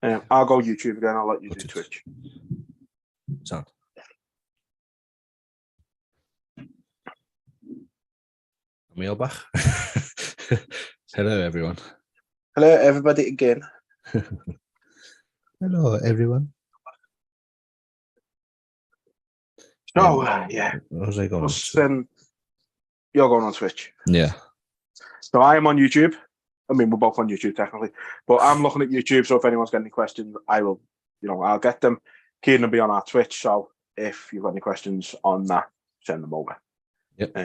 I'll go YouTube again. I'll let you do Twitch. Sound. We all back. Hello, everyone. Hello, everybody again. Hello, everyone. So, yeah. How's I going? You're going on Twitch. Yeah. So I am on YouTube. I mean, we're both on YouTube technically, but I'm looking at YouTube. So if anyone's got any questions, I will, I'll get them. Kieran will be on our Twitch. So if you've got any questions on that, send them over. Yep.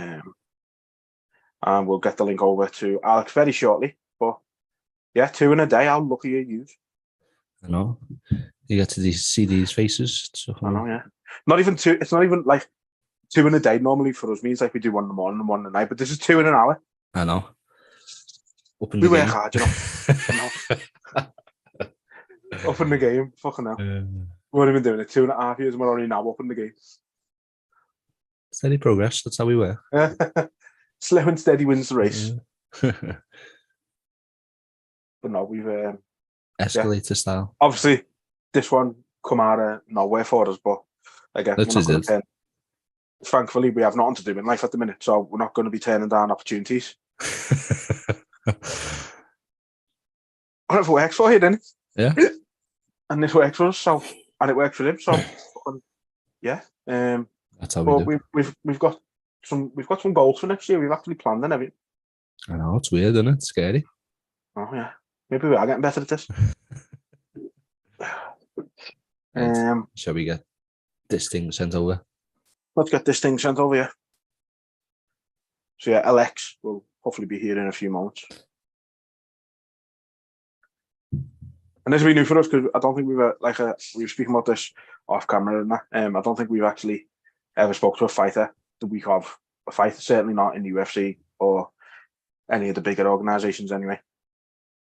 And we'll get the link over to Alex very shortly. But yeah, 2 in a day. How lucky are you? I know. You get to see these faces. So. I know, yeah. Not even 2. It's not even like 2 in a day. Normally for us means like we do 1 in the morning and 1 in the night. But this is 2 in an hour. I know. We work hard, Up in the game. Fucking hell. We've only been doing it 2.5 years and we're only now up in the game. Steady progress. That's how we work. Slow and steady wins the race. But no, we've escalator style. Obviously, this one come out of nowhere for us, but again, we're not going to turn. Thankfully, we have nothing to do in life at the minute, so we're not going to be turning down opportunities. Whatever works for you, then. Yeah. And this works for us, and it works for him. So, yeah. That's how we do. We've got some goals for next year. We've actually planned and everything. I know, it's weird, isn't it? It's scary. Oh yeah, maybe we are getting better at this. Shall we get this thing sent over? Let's get this thing sent over, yeah. So yeah, Alex will hopefully be here in a few moments. And this will be new for us because I don't think we were speaking about this off camera and that. I don't think we've actually ever spoke to a fighter the week of a fight. Certainly not in the UFC or any of the bigger organizations, anyway.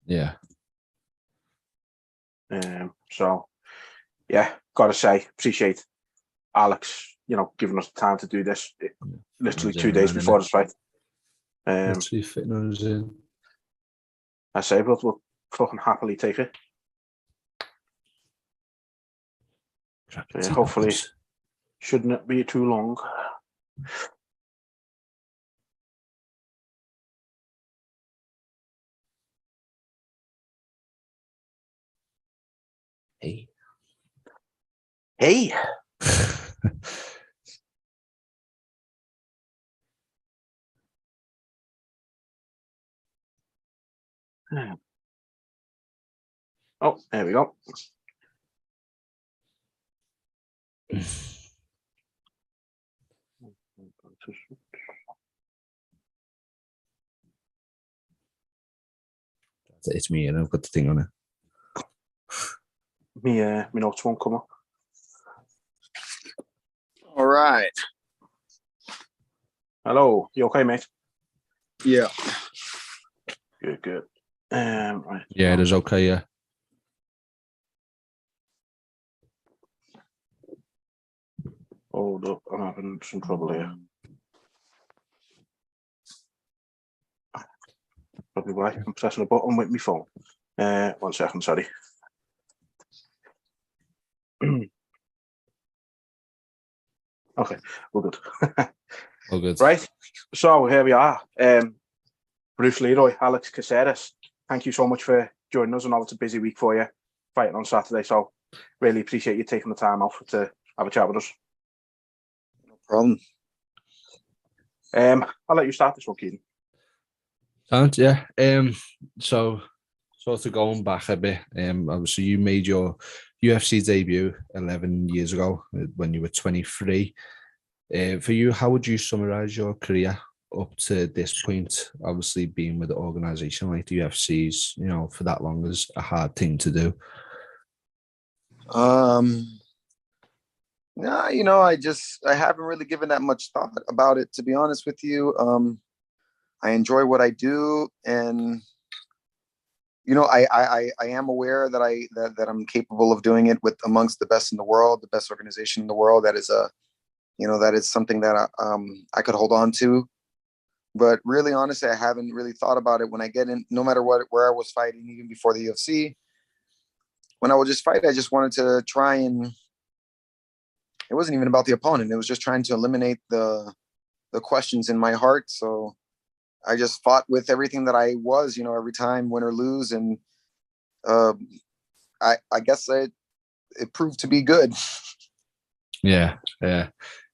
Yeah. So yeah, gotta say, appreciate Alex, giving us the time to do this. Literally 2 days before this fight. Literally fitting us in. I say, but we'll fucking happily take it. So yeah, hopefully, shouldn't it be too long? Hey. Oh, there we go. It's me, and I've got the thing on it. Me notes won't come up. All right. Hello, you okay, mate? Yeah. Good. Right. Yeah, it is okay, yeah. Hold up, I'm having some trouble here. Probably why I'm pressing a button with my phone. 1 second, sorry. Okay, we're good. All good. Right, so here we are. Bruce Leeroy Alex Caceres, thank you so much for joining us. I know it's a busy week for you, fighting on Saturday, so really appreciate you taking the time off to have a chat with us. No problem. I'll let you start this one, Keaton. Sounds, yeah. So sort of going back a bit, obviously you made your UFC debut 11 years ago when you were 23. For you, how would you summarize your career up to this point? Obviously being with an organization like the UFC's, for that long is a hard thing to do. No, I haven't really given that much thought about it, to be honest with you. I enjoy what I do, and I am aware that I'm capable of doing it with amongst the best in the world, the best organization in the world. That is that is something that I could hold on to. But really, honestly, I haven't really thought about it when I get in. No matter where I was fighting, even before the UFC, when I would just fight, I just wanted to try and it wasn't even about the opponent. It was just trying to eliminate the questions in my heart. So I just fought with everything that I was, every time, win or lose. And I guess it proved to be good. Yeah.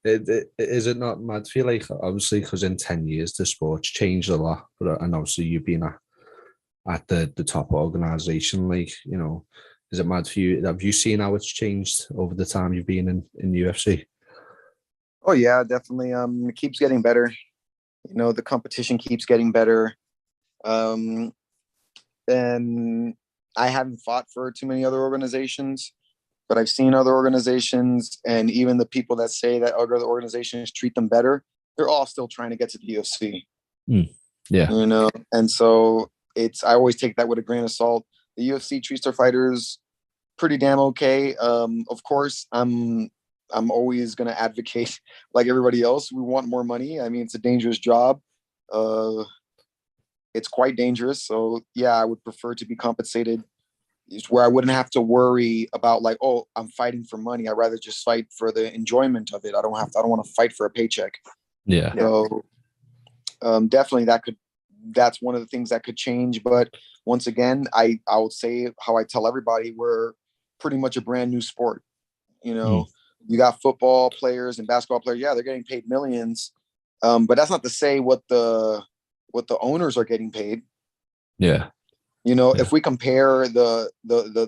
Is it not mad? I feel like, obviously, because in 10 years, the sport's changed a lot. And obviously, you've been at the top organization, like, is it mad for you? Have you seen how it's changed over the time you've been in UFC? Oh yeah, definitely. It keeps getting better. The competition keeps getting better. And I haven't fought for too many other organizations, but I've seen other organizations, and even the people that say that other organizations treat them better, they're all still trying to get to the UFC. Yeah. And so I always take that with a grain of salt. The UFC treats their fighters pretty damn okay. Of course, I'm always going to advocate like everybody else. We want more money. I mean, it's a dangerous job. It's quite dangerous. So yeah, I would prefer to be compensated where I wouldn't have to worry about like, oh, I'm fighting for money. I'd rather just fight for the enjoyment of it. I don't want to fight for a paycheck. Yeah. So definitely that's one of the things that could change. But once again, I would say how I tell everybody, we're pretty much a brand new sport. You got football players and basketball players. Yeah, they're getting paid millions. But that's not to say what the owners are getting paid. Yeah. If we compare the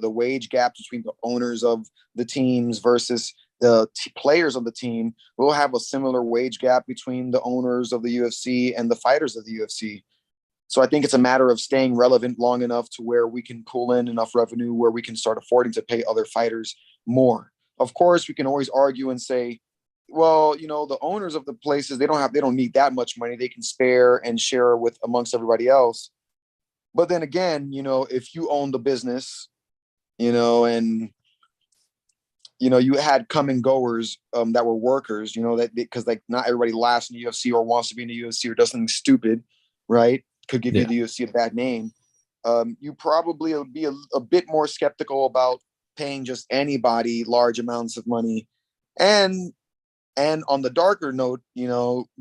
wage gap between the owners of the teams versus the players of the team, we'll have a similar wage gap between the owners of the UFC and the fighters of the UFC. So I think it's a matter of staying relevant long enough to where we can pull in enough revenue where we can start affording to pay other fighters more. Of course, we can always argue and say, well, the owners of the places, they don't need that much money. They can spare and share with amongst everybody else. But then again, if you own the business, and you had come and goers that were workers, that because like not everybody lasts in the UFC or wants to be in the UFC or does something stupid, right? Could give you the UFC a bad name. You probably would be a bit more skeptical about paying just anybody large amounts of money. And on the darker note,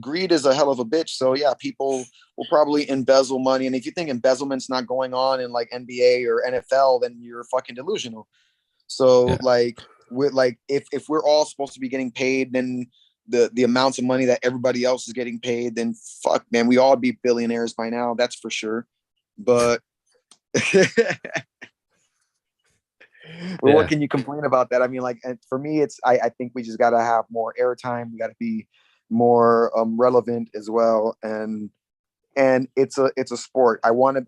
greed is a hell of a bitch. So yeah, people will probably embezzle money. And if you think embezzlement's not going on in like NBA or NFL, then you're fucking delusional. So if we're all supposed to be getting paid, then the amounts of money that everybody else is getting paid, then fuck, man, we all be billionaires by now. That's for sure. But what can you complain about that? I mean, like, and for me, I think we just got to have more airtime. We got to be more relevant as well. And it's a sport. I would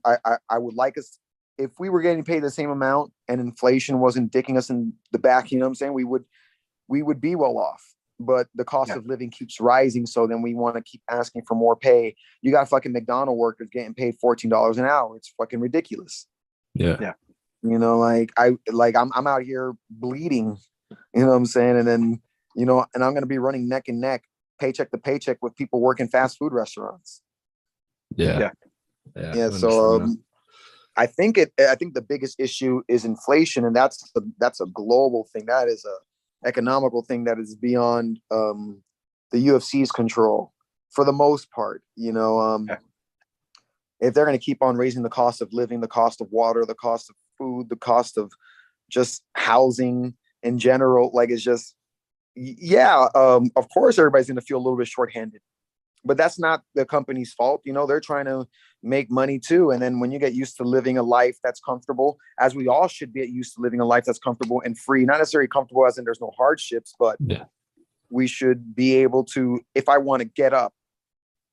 like us, if we were getting paid the same amount and inflation wasn't dicking us in the back, you know what I'm saying? We would be well off. But the cost of living keeps rising. So then we want to keep asking for more pay. You got fucking McDonald's workers getting paid $14 an hour. It's fucking ridiculous. Yeah. I'm out here bleeding, you know what I'm saying? And then, and I'm going to be running neck and neck, paycheck to paycheck with people working fast food restaurants. Yeah. So I think the biggest issue is inflation, and that's a global thing. That is a economical thing that is beyond the UFC's control for the most part. If they're going to keep on raising the cost of living, the cost of water, the cost of food, the cost of just housing in general, like it's just, of course everybody's going to feel a little bit shorthanded, but that's not the company's fault. They're trying to make money too. And then when you get used to living a life that's comfortable, as we all should be used to living a life that's comfortable and free, not necessarily comfortable as in there's no hardships, but we should be able to, if I want to get up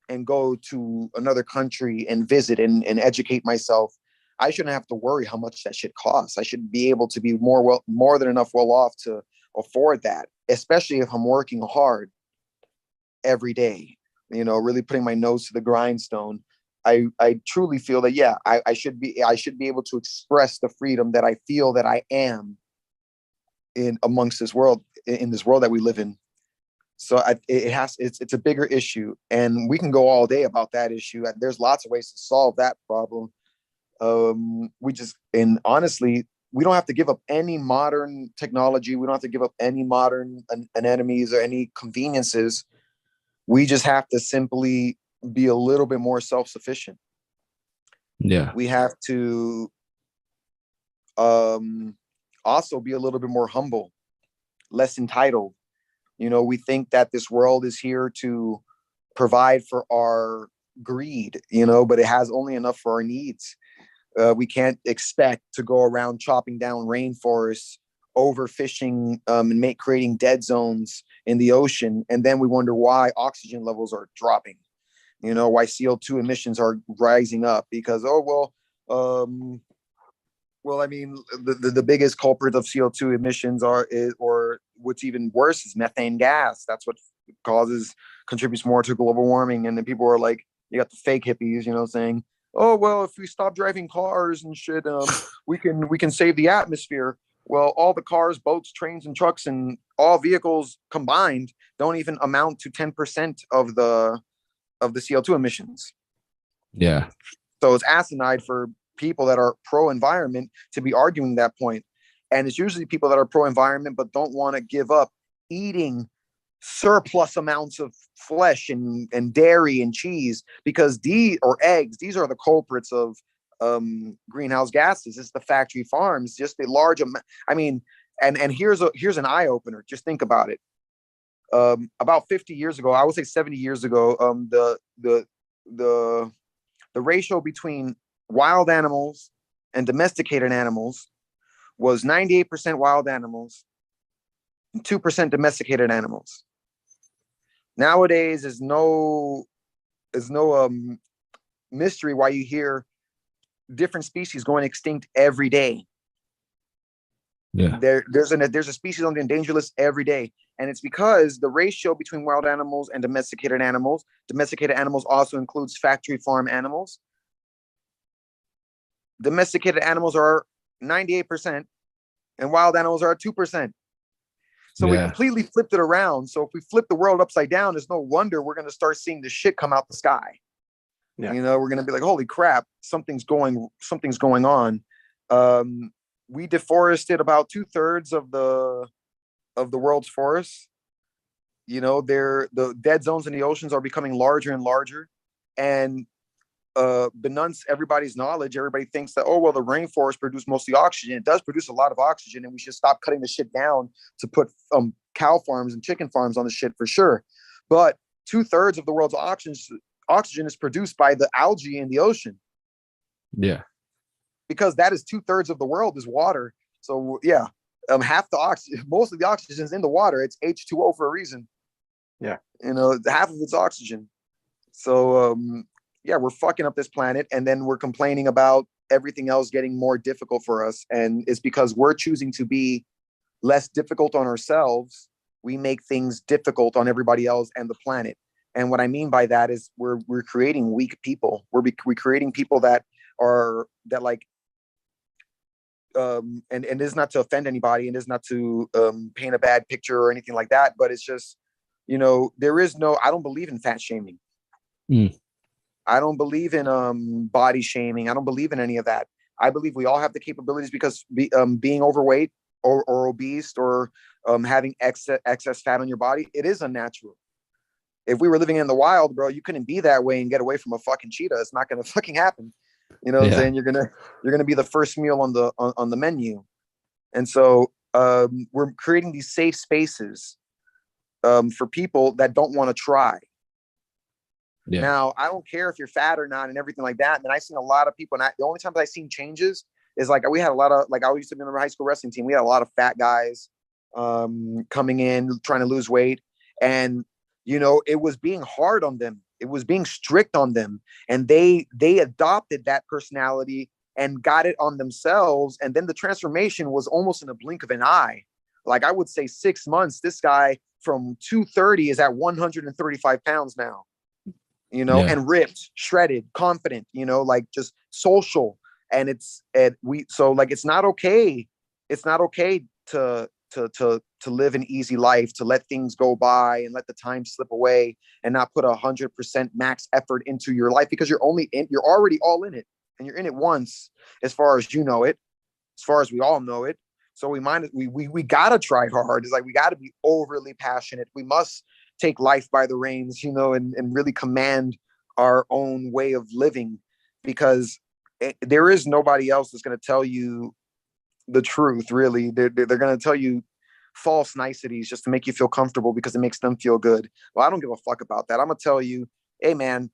and go to another country and visit and educate myself, I shouldn't have to worry how much that shit costs. I should be able to be more than enough well off to afford that, especially if I'm working hard every day, really putting my nose to the grindstone. I truly feel that, I should be able to express the freedom that I feel that I am in amongst this world, in this world that we live in. So it's a bigger issue, and we can go all day about that issue. There's lots of ways to solve that problem. And honestly, we don't have to give up any modern technology. We don't have to give up any modern enemies or any conveniences. We just have to simply be a little bit more self-sufficient. Yeah. We have to also be a little bit more humble, less entitled. We think that this world is here to provide for our greed, but it has only enough for our needs. We can't expect to go around chopping down rainforests, overfishing, and creating dead zones in the ocean. And then we wonder why oxygen levels are dropping, why CO2 emissions are rising up because, I mean, the biggest culprit of CO2 emissions or what's even worse is methane gas. That's what contributes more to global warming. And then people are like, you got the fake hippies, saying, oh, well, if we stop driving cars and shit, we can save the atmosphere. Well, all the cars, boats, trains, and trucks, and all vehicles combined don't even amount to 10% of the CO2 emissions. Yeah. So it's asinine for people that are pro-environment to be arguing that point. And it's usually people that are pro-environment but don't want to give up eating surplus amounts of flesh and dairy and cheese because eggs, these are the culprits of greenhouse gases. It's the factory farms, just the large amount. I mean, and here's an eye opener. Just think about it. About 50 years ago, I would say 70 years ago, the ratio between wild animals and domesticated animals was 98% wild animals and 2% domesticated animals. Nowadays is no mystery why you hear different species going extinct every day. Yeah. There's a species on the endangered list every day. And it's because the ratio between wild animals and domesticated animals also includes factory farm animals. Domesticated animals are 98% and wild animals are 2%. So we completely flipped it around. So if we flip the world upside down, there's no wonder we're going to start seeing the shit come out the sky. Yeah. We're going to be like, holy crap, something's going on. We deforested about 2/3 of the world's forests. The dead zones in the oceans are becoming larger and larger. And benunce everybody's knowledge, everybody thinks that, the rainforest produce mostly oxygen. It does produce a lot of oxygen, and we should stop cutting the shit down to put cow farms and chicken farms on the shit for sure. But 2/3 of the world's oxygen is produced by the algae in the ocean. Yeah. Because that is 2/3 of the world is water. So yeah, half the oxygen, most of the oxygen is in the water. It's H2O for a reason. Yeah. Half of it's oxygen. So we're fucking up this planet, and then we're complaining about everything else getting more difficult for us. And it's because we're choosing to be less difficult on ourselves. We make things difficult on everybody else and the planet. And what I mean by that is we're creating weak people. We're creating people that and it is not to offend anybody, and it is not to paint a bad picture or anything like that. But it's just, I don't believe in fat shaming. I don't believe in body shaming. I don't believe in any of that. I believe we all have the capabilities because being overweight or obese or having excess fat on your body, it is unnatural. If we were living in the wild, bro, you couldn't be that way and get away from a fucking cheetah. It's not going to fucking happen. What I'm saying? You're gonna be the first meal on the menu. And so we're creating these safe spaces for people that don't want to try. Yeah. Now, I don't care if you're fat or not and everything like that. And I've seen a lot of people, and the only times I've seen changes is like we had a lot of, like I used to be on the high school wrestling team. We had a lot of fat guys coming in, trying to lose weight. And, it was being hard on them. It was being strict on them. And they adopted that personality and got it on themselves. And then the transformation was almost in a blink of an eye. Like I would say 6 months, this guy from 230 is at 135 pounds now. And ripped, shredded, confident, like just social. And it's not okay. It's not okay to live an easy life, to let things go by and let the time slip away and not put 100% max effort into your life because you're already all in it, and you're in it once as far as you know it. as far as we all know it. So we gotta try hard. It's like we gotta be overly passionate. We must take life by the reins, and really command our own way of living, because there is nobody else that's going to tell you the truth. Really, they're going to tell you false niceties just to make you feel comfortable because it makes them feel good. Well, I don't give a fuck about that. I'm gonna tell you, hey man,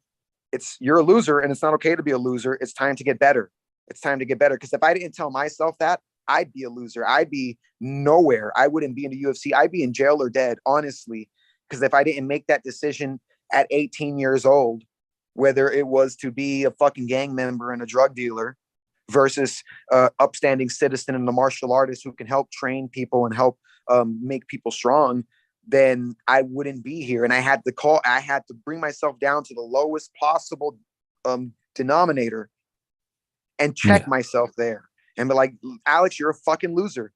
you're a loser, and it's not okay to be a loser. It's time to get better. It's time to get better. Because if I didn't tell myself that, I'd be a loser. I'd be nowhere. I wouldn't be in the UFC. I'd be in jail or dead, honestly. Because if I didn't make that decision at 18 years old, whether it was to be a fucking gang member and a drug dealer versus upstanding citizen and a martial artist who can help train people and help make people strong, then I wouldn't be here. And I had to bring myself down to the lowest possible denominator and check myself there and be like, Alex, you're a fucking loser.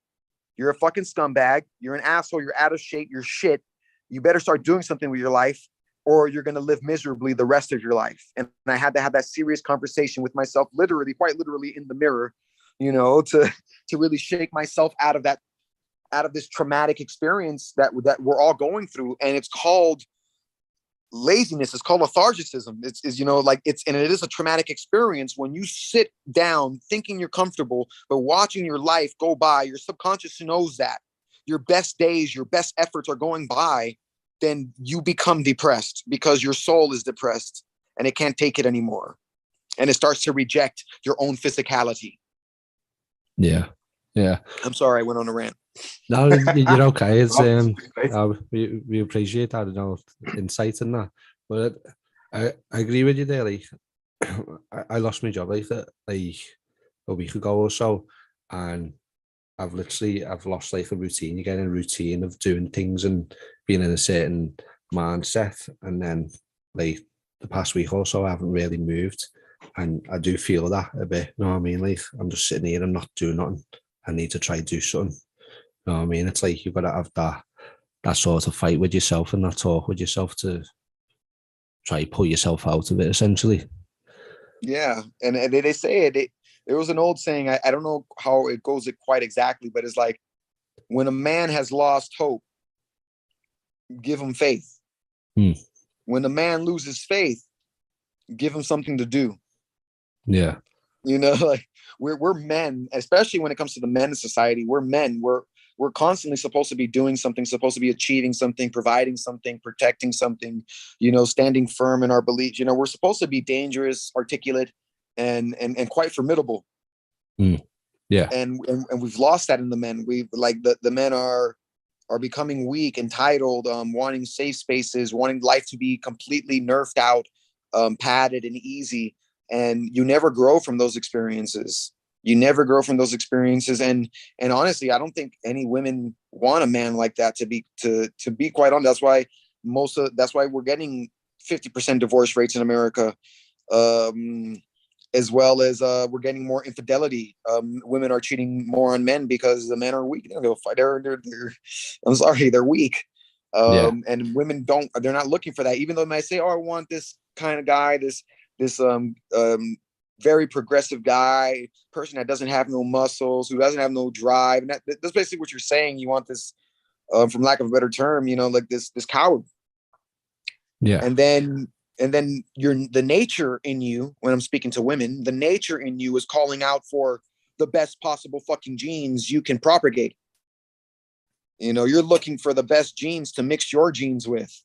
You're a fucking scumbag. You're an asshole. You're out of shape. You're shit. You better start doing something with your life, or you're going to live miserably the rest of your life. And I had to have that serious conversation with myself, quite literally in the mirror, to really shake myself out of this traumatic experience that we're all going through. And it's called laziness. It's called lethargicism. It is a traumatic experience when you sit down thinking you're comfortable, but watching your life go by. Your subconscious knows that your best days, your best efforts are going by. Then you become depressed because your soul is depressed and it can't take it anymore. And it starts to reject your own physicality. Yeah. Yeah. I'm sorry, I went on a rant. No, you're okay. It's we appreciate that, insight in that. But I agree with you there. Like, I lost my job like a week ago or so, and I've lost like a routine. You get in a routine of doing things and being in a certain mindset, and then like the past week or so, I haven't really moved, and I do feel that a bit. You know what I mean? Like I'm just sitting here and not doing nothing. I need to try to do something. You know what I mean? It's like you've got to have that sort of fight with yourself and that talk with yourself to try to pull yourself out of it, essentially. Yeah, and they say it. There was an old saying. I don't know how it goes it quite exactly, but it's like when a man has lost hope, give him faith. When a man loses faith, give him something to do. Yeah. Like we're men, especially when it comes to the men in society. We're men. We're constantly supposed to be doing something, supposed to be achieving something, providing something, protecting something, standing firm in our beliefs. We're supposed to be dangerous, articulate, and quite formidable. Yeah. And we've lost that in the men. We've like the men are becoming weak, entitled, wanting safe spaces, wanting life to be completely nerfed out, padded and easy. And you never grow from those experiences. And honestly, I don't think any women want a man like that to be quite honest. That's why we're getting 50% divorce rates in America, as well as we're getting more infidelity. Women are cheating more on men because the men are weak. I'm sorry, they're weak. And women they're not looking for that, even though they might say, oh, I want this kind of guy, this very progressive guy, person that doesn't have no muscles, who doesn't have no drive. And that's basically what you're saying. You want this, from lack of a better term, like this coward. Yeah. And then the nature in you, when I'm speaking to women, the nature in you is calling out for the best possible fucking genes you can propagate. You're looking for the best genes to mix your genes with.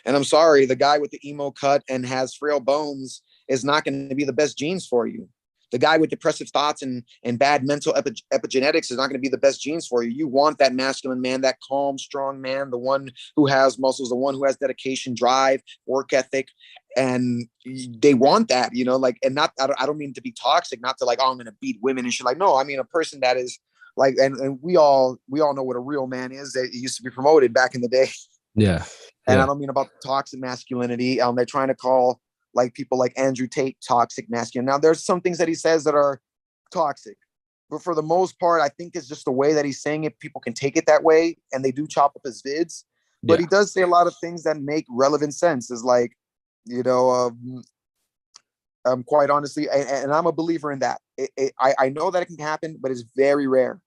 And I'm sorry, the guy with the emo cut and has frail bones is not going to be the best genes for you. The guy with depressive thoughts and bad mental epigenetics is not going to be the best genes for you. You want that masculine man, that calm, strong man, the one who has muscles, the one who has dedication, drive, work ethic. And they want that, and I don't mean to be toxic, not to like, oh, I'm going to beat women and shit. Like, no, I mean a person that is like, and we all know what a real man is. That used to be promoted back in the day. Yeah. And I don't mean about toxic masculinity. They're trying to call like people like Andrew Tate toxic masculine. Now there's some things that he says that are toxic, but for the most part, I think it's just the way that he's saying it. People can take it that way, and they do chop up his vids. But he does say a lot of things that make relevant sense. Is like, quite honestly, and I'm a believer in that. I know that it can happen, but it's very rare.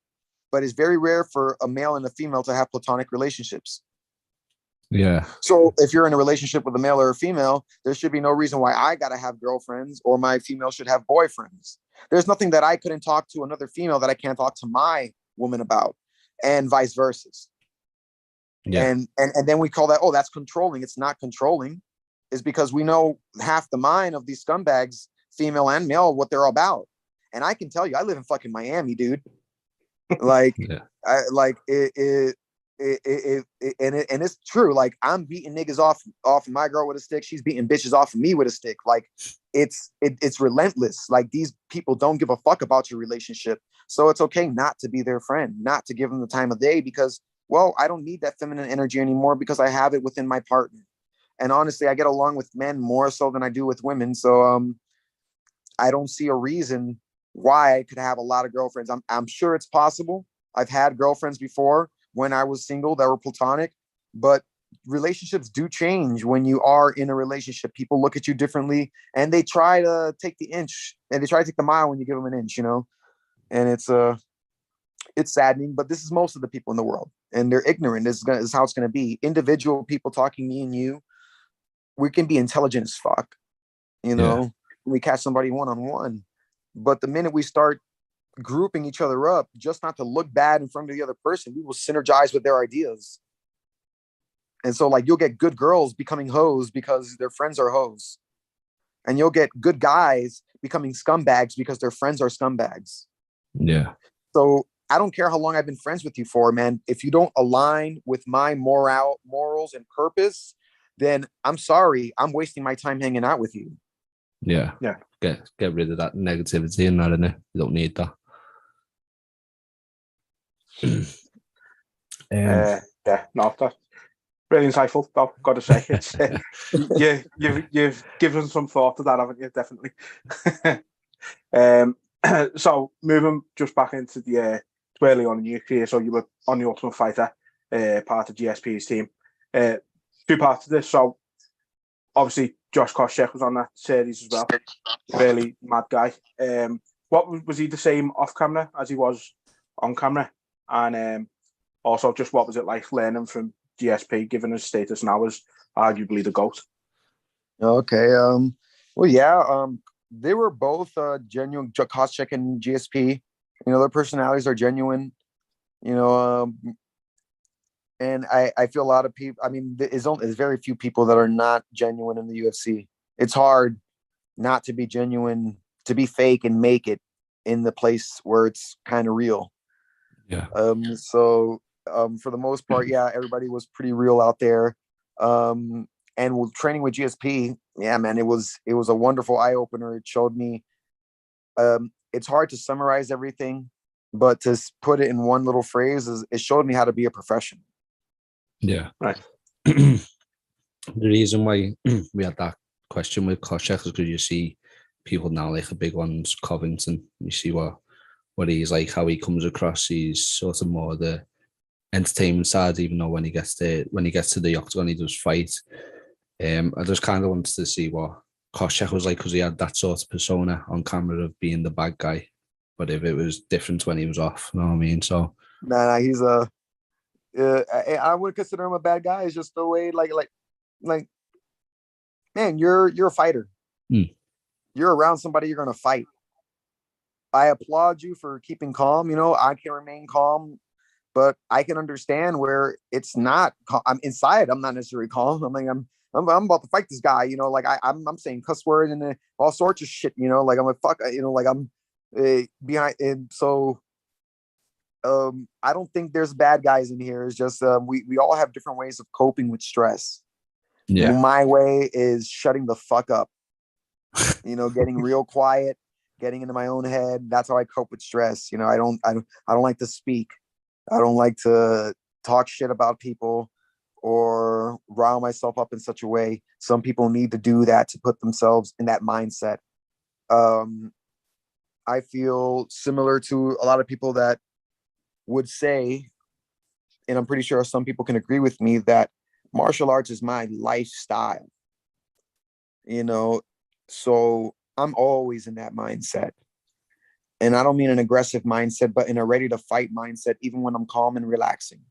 But it's very rare for a male and a female to have platonic relationships. Yeah. So if you're in a relationship with a male or a female, there should be no reason why I got to have girlfriends or my female should have boyfriends. There's nothing that I couldn't talk to another female that I can't talk to my woman about, and vice versa. Yeah. And then we call that, oh, that's controlling. It's not controlling. Is because we know half the mind of these scumbags, female and male, what they're about. And I can tell you, I live in fucking Miami, dude. Like, Yeah. And it's true. Like, I'm beating niggas off of my girl with a stick. She's beating bitches off of me with a stick. Like, it's relentless. Like, these people don't give a fuck about your relationship. So it's okay not to be their friend, not to give them the time of day, because, well, I don't need that feminine energy anymore because I have it within my partner. And honestly, I get along with men more so than I do with women. So I don't see a reason why I could have a lot of girlfriends. I'm sure it's possible. I've had girlfriends before when I was single that were platonic, but relationships do change when you are in a relationship. People look at you differently, and they try to take the inch, and they try to take the mile when you give them an inch, you know? And it's saddening, but this is most of the people in the world, and they're ignorant. This is how it's going to be. Individual people talking, me and you, we can be intelligent as fuck, you know? Yeah. We catch somebody one-on-one. But the minute we start grouping each other up, just not to look bad in front of the other person, we will synergize with their ideas. And so, like, you'll get good girls becoming hoes because their friends are hoes. And you'll get good guys becoming scumbags because their friends are scumbags. Yeah. So I don't care how long I've been friends with you for, man. If you don't align with my morals and purpose, then I'm sorry. I'm wasting my time hanging out with you. Yeah. Yeah. Get rid of that negativity and that, innit? You don't need that. Yeah, no, that's really insightful, though, got to say. It's you've given some thought to that, haven't you? Definitely. So moving just back into the early on in your career, so you were on the Ultimate Fighter, part of GSP's team. Two parts of this. So obviously Josh Koscheck was on that series as well. Really mad guy. What was he the same off camera as he was on camera? And also, just what was it like learning from GSP, given his status now as arguably the GOAT? Okay. Well, yeah. They were both genuine. Koscheck and GSP. You know, their personalities are genuine. You know, and I feel a lot of people. I mean, there's very few people that are not genuine in the UFC. It's hard not to be genuine, to be fake and make it in the place where it's kind of real. Yeah. So for the most part, yeah, everybody was pretty real out there. And with training with GSP, yeah, man, it was a wonderful eye opener. It showed me, it's hard to summarize everything, but to put it in one little phrase it showed me how to be a professional. Yeah. Right. The reason why we had that question with Koscheck is because you see people now like the big ones, Covington. You see what he's like, how he comes across. He's sort of more the entertainment side, even though when he gets to the octagon, he does fight. I just kind of wanted to see what Koscheck was like, because he had that sort of persona on camera of being the bad guy, but if it was different when he was off, you know what I mean? So nah, he's I wouldn't consider him a bad guy. It's just the way, like, man, you're a fighter. You're around somebody, you're gonna fight. I applaud you for keeping calm. You know, I can remain calm, but I can understand where it's not. I'm inside. I'm not necessarily calm. I'm like, I'm about to fight this guy. You know, like I'm saying cuss words and all sorts of shit. You know, like I'm like fuck. You know, like I'm behind. And so, I don't think there's bad guys in here. It's just we all have different ways of coping with stress. yeah, My way is shutting the fuck up. You know, getting real quiet, getting into my own head. That's how I cope with stress. You know, I don't like to speak. I don't like to talk shit about people or rile myself up in such a way. Some people need to do that to put themselves in that mindset. I feel similar to a lot of people that would say, and I'm pretty sure some people can agree with me, that martial arts is my lifestyle. You know, so I'm always in that mindset. And I don't mean an aggressive mindset, but in a ready to fight mindset, even when I'm calm and relaxing.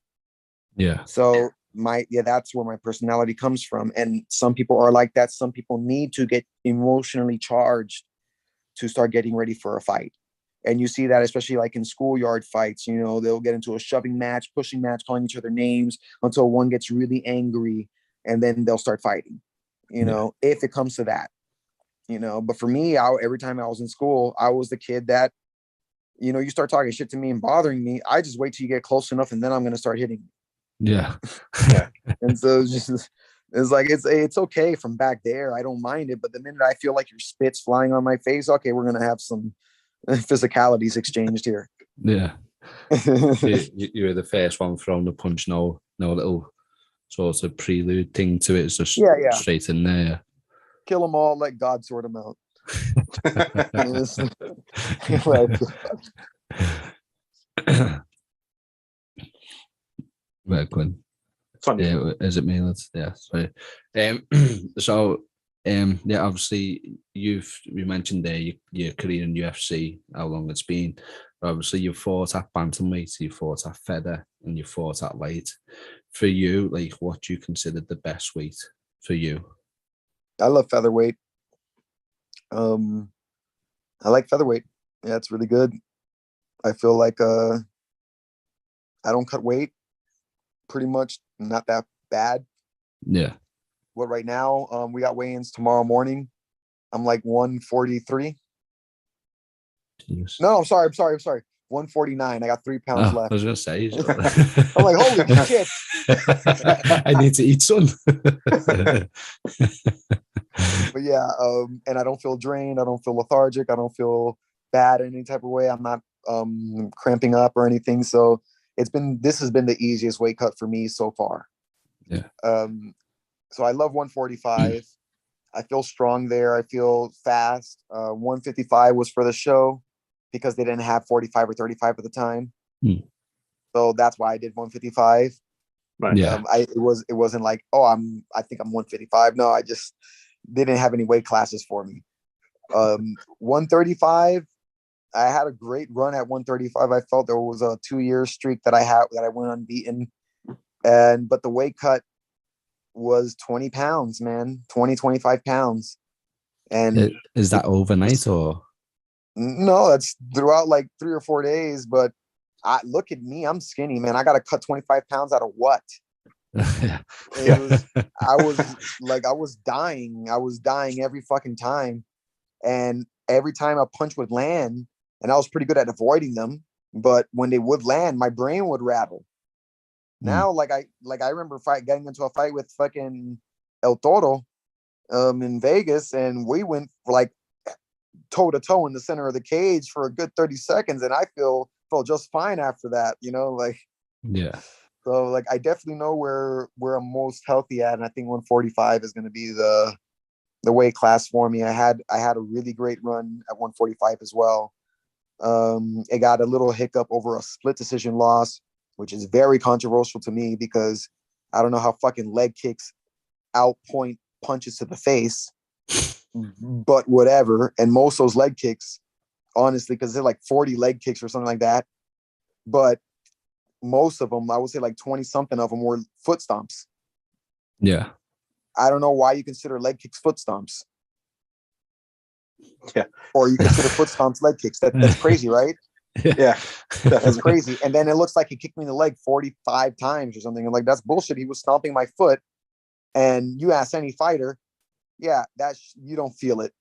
Yeah. So that's where my personality comes from. And some people are like that. Some people need to get emotionally charged to start getting ready for a fight. And you see that especially like in schoolyard fights, you know, they'll get into a shoving match, pushing match, calling each other names until one gets really angry, and then they'll start fighting, you know, if it comes to that, you know. But for me, every time I was in school, I was the kid that, you know, you start talking shit to me and bothering me, I just wait till you get close enough and then I'm going to start hitting you. Yeah. Yeah. And so it's like, it's okay from back there. I don't mind it. But the minute I feel like your spit's flying on my face, okay, we're going to have some physicalities exchanged here. Yeah. You were the first one throwing the punch, no little sort of prelude thing to it. It's just straight in there. Kill them all, let God sort them out. Very good. Yeah, is it me? Yeah, sorry. Yeah, obviously you mentioned there your career in UFC, how long it's been. Obviously you fought at bantamweight, you fought at feather, and you fought at light. For you, like, what do you consider the best weight for you? I love featherweight. I like featherweight. Yeah, it's really good. I feel like I don't cut weight, pretty much not that bad. Yeah. Well, right now, we got weigh-ins tomorrow morning. I'm like 143. Jeez. No, I'm sorry. 149. I got 3 pounds left. I was gonna say. I'm like, holy shit. I need to eat some. But yeah, and I don't feel drained. I don't feel lethargic. I don't feel bad in any type of way. I'm not cramping up or anything. So this has been the easiest weight cut for me so far. Yeah. So I love 145. I feel strong there. I feel fast. 155 was for the show because they didn't have 45 or 35 at the time. So that's why I did 155. Right. Yeah. It wasn't like, I think I'm 155. No, they didn't have any weight classes for me. 135, I had a great run at 135. I felt there was a 2-year streak that I went unbeaten. But the weight cut was 20 pounds, man, 25 pounds. And is that overnight or? No, that's throughout like 3 or 4 days. But look at me, I'm skinny, man. I got to cut 25 pounds out of what? I was dying. I was dying every fucking time. And every time a punch would land, and I was pretty good at avoiding them, but when they would land, my brain would rattle. Now, like I remember getting into a fight with fucking El Toro in Vegas, and we went like toe to toe in the center of the cage for a good 30 seconds, and I felt just fine after that, you know, like. Yeah. So like I definitely know where I'm most healthy at, and I think 145 is going to be the weight class for me. I had a really great run at 145 as well. It got a little hiccup over a split decision loss, which is very controversial to me because I don't know how fucking leg kicks outpoint punches to the face, but whatever. And most of those leg kicks, honestly, because they're like 40 leg kicks or something like that, but most of them, I would say like 20 something of them were foot stomps. Yeah. I don't know why you consider leg kicks foot stomps. Yeah. Or you consider foot stomps leg kicks. That's crazy, right? Yeah. That's crazy. And then it looks like he kicked me in the leg 45 times or something. I'm like, that's bullshit. He was stomping my foot. And you ask any fighter, yeah, you don't feel it.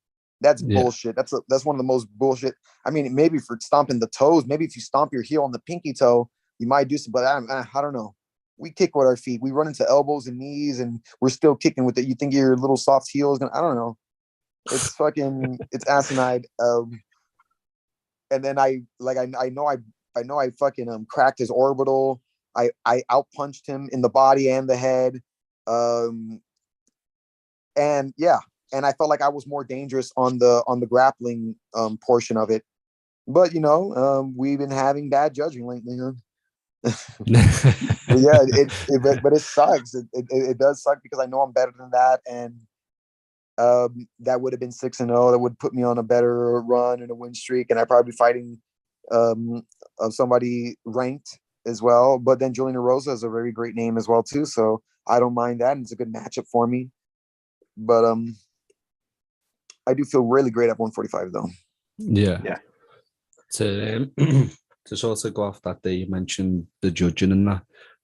That's bullshit. That's one of the most bullshit. I mean, maybe for stomping the toes, maybe if you stomp your heel on the pinky toe, you might do some, but I don't know. We kick with our feet. We run into elbows and knees, and we're still kicking with it. You think your little soft heel is gonna? I don't know. It's asinine. And then I know I fucking cracked his orbital. I outpunched him in the body and the head. And I felt like I was more dangerous on the grappling portion of it. But we've been having bad judging lately. But yeah, but it sucks. It does suck because I know I'm better than that, and that would have been 6-0. That would put me on a better run and a win streak, and I'd probably be fighting somebody ranked as well. But then Julian Erosa is a very great name as well too, so I don't mind that, and it's a good matchup for me. But I do feel really great at 145 though. Yeah. To to sort of go off that day, you mentioned the judging and that.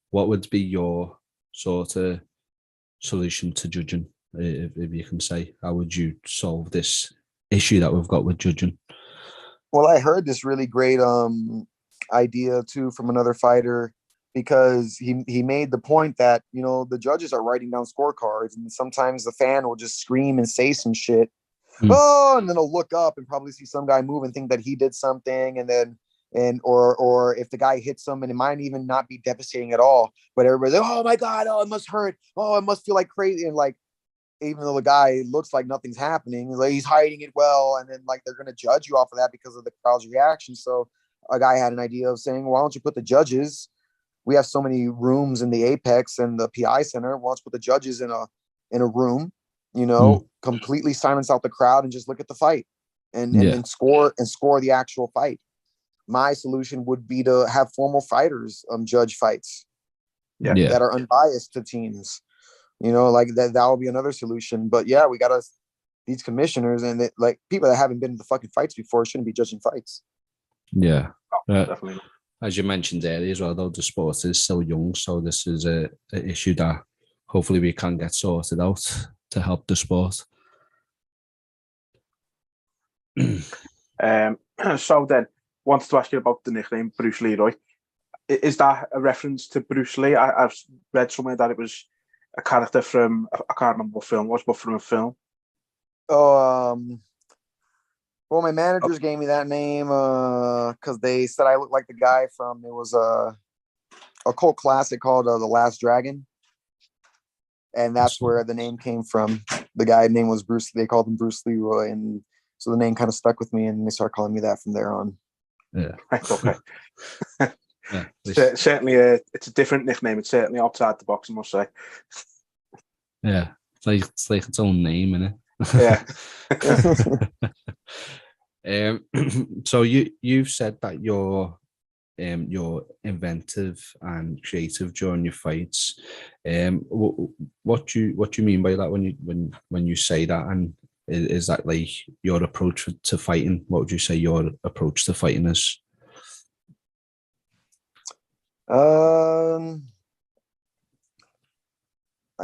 What would be your sort of solution to judging, if you can say? How would you solve this issue that we've got with judging? Well, I heard this really great idea too from another fighter, because he made the point that, you know, the judges are writing down scorecards, and sometimes the fan will just scream and say some shit. Oh, and then they'll look up and probably see some guy move and think that he did something, or if the guy hits them, and it might even not be devastating at all, but everybody's like, oh my god, oh, it must hurt, oh, it must feel like crazy, and like, even though the guy looks like nothing's happening, like he's hiding it well, and then like they're gonna judge you off of that because of the crowd's reaction. So a guy had an idea of saying, why don't you put the judges? We have so many rooms in the Apex and the PI Center. Why don't you put the judges in a room, you know, completely silence out the crowd and just look at the fight and then score the actual fight. My solution would be to have formal fighters judge fights that are unbiased to teams. You know, like that will be another solution. But yeah, we got these commissioners and like people that haven't been to the fucking fights before shouldn't be judging fights. Yeah, definitely. As you mentioned earlier as well, though, the sport is still young, so this is a issue that hopefully we can get sorted out to help the sport. So then, wanted to ask you about the nickname Bruce Leeroy. Is that a reference to Bruce Lee? I've read somewhere that it was a character from, I can't remember what film it was, but from a film. Well, my managers gave me that name because they said I looked like the guy from, it was a cult classic called The Last Dragon. And that's where the name came from. The guy's name was Bruce. They called him Bruce Leroy. And so the name kind of stuck with me, and they started calling me that from there on. Yeah. Okay. Certainly, it's a different nickname. It's certainly outside the box, I must say. Yeah. It's like its own name, innit? Yeah. So you've said that you're inventive and creative during your fights. What do you mean by that when you say that? And is that like your approach to fighting? What would you say your approach to fighting is? I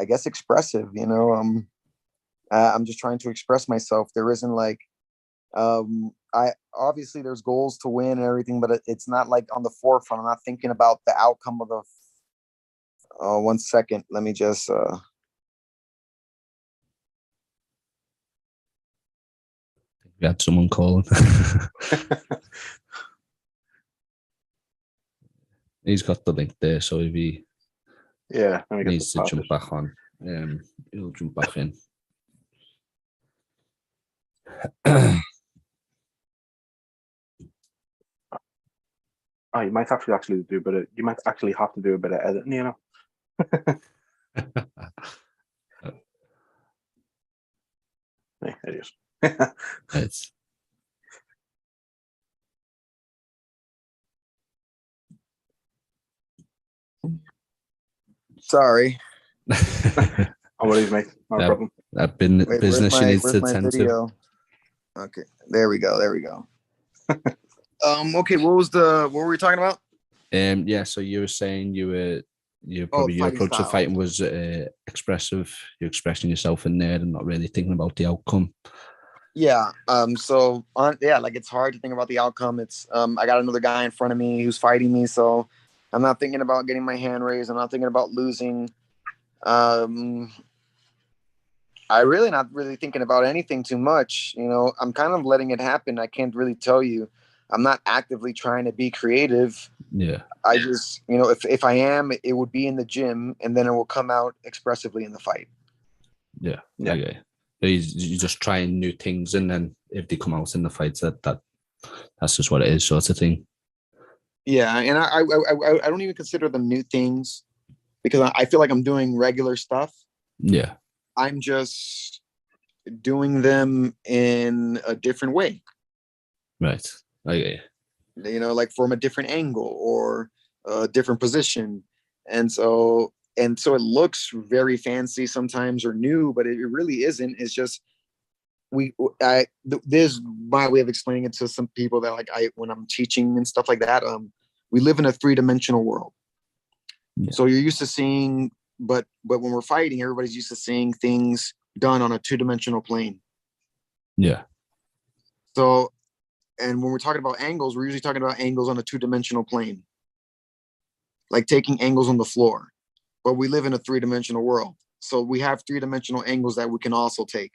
guess expressive. You know, I'm just trying to express myself. There isn't like, I obviously there's goals to win and everything, but it's not like on the forefront. I'm not thinking about the outcome of the. 1 second, let me just. We had someone calling. He's got the link there, so if he needs to jump back on, he'll jump back in. You might actually do a bit of. You might actually have to do a bit of editing, you know. Hey, it is. It's. Sorry. Oh, worries, mate. No problem. That business you need to tend to. Okay, there we go. Okay, what were we talking about? Yeah, so you were saying your approach to fighting was expressive. You're expressing yourself in there and not really thinking about the outcome. Yeah. Like it's hard to think about the outcome. It's I got another guy in front of me who's fighting me, so I'm not thinking about getting my hand raised. I'm not thinking about losing. I really not really thinking about anything too much. You know, I'm kind of letting it happen. I can't really tell you. I'm not actively trying to be creative. Yeah. I just, you know, if I am, it would be in the gym, and then it will come out expressively in the fight. Yeah. Okay. You're just trying new things, and then if they come out in the fights, that's just what it is, sort of thing. Yeah, and I don't even consider them new things because I feel like I'm doing regular stuff. Yeah. I'm just doing them in a different way. Right. Okay. Like from a different angle or a different position. And so it looks very fancy sometimes or new, but it really isn't. It's just there's my way of explaining it to some people that when I'm teaching and stuff like that, we live in a 3-dimensional world. Yeah. So you're used to seeing, but when we're fighting, everybody's used to seeing things done on a 2-dimensional plane. Yeah. So, and when we're talking about angles, we're usually talking about angles on a 2-dimensional plane, like taking angles on the floor. But we live in a 3-dimensional world, so we have 3-dimensional angles that we can also take.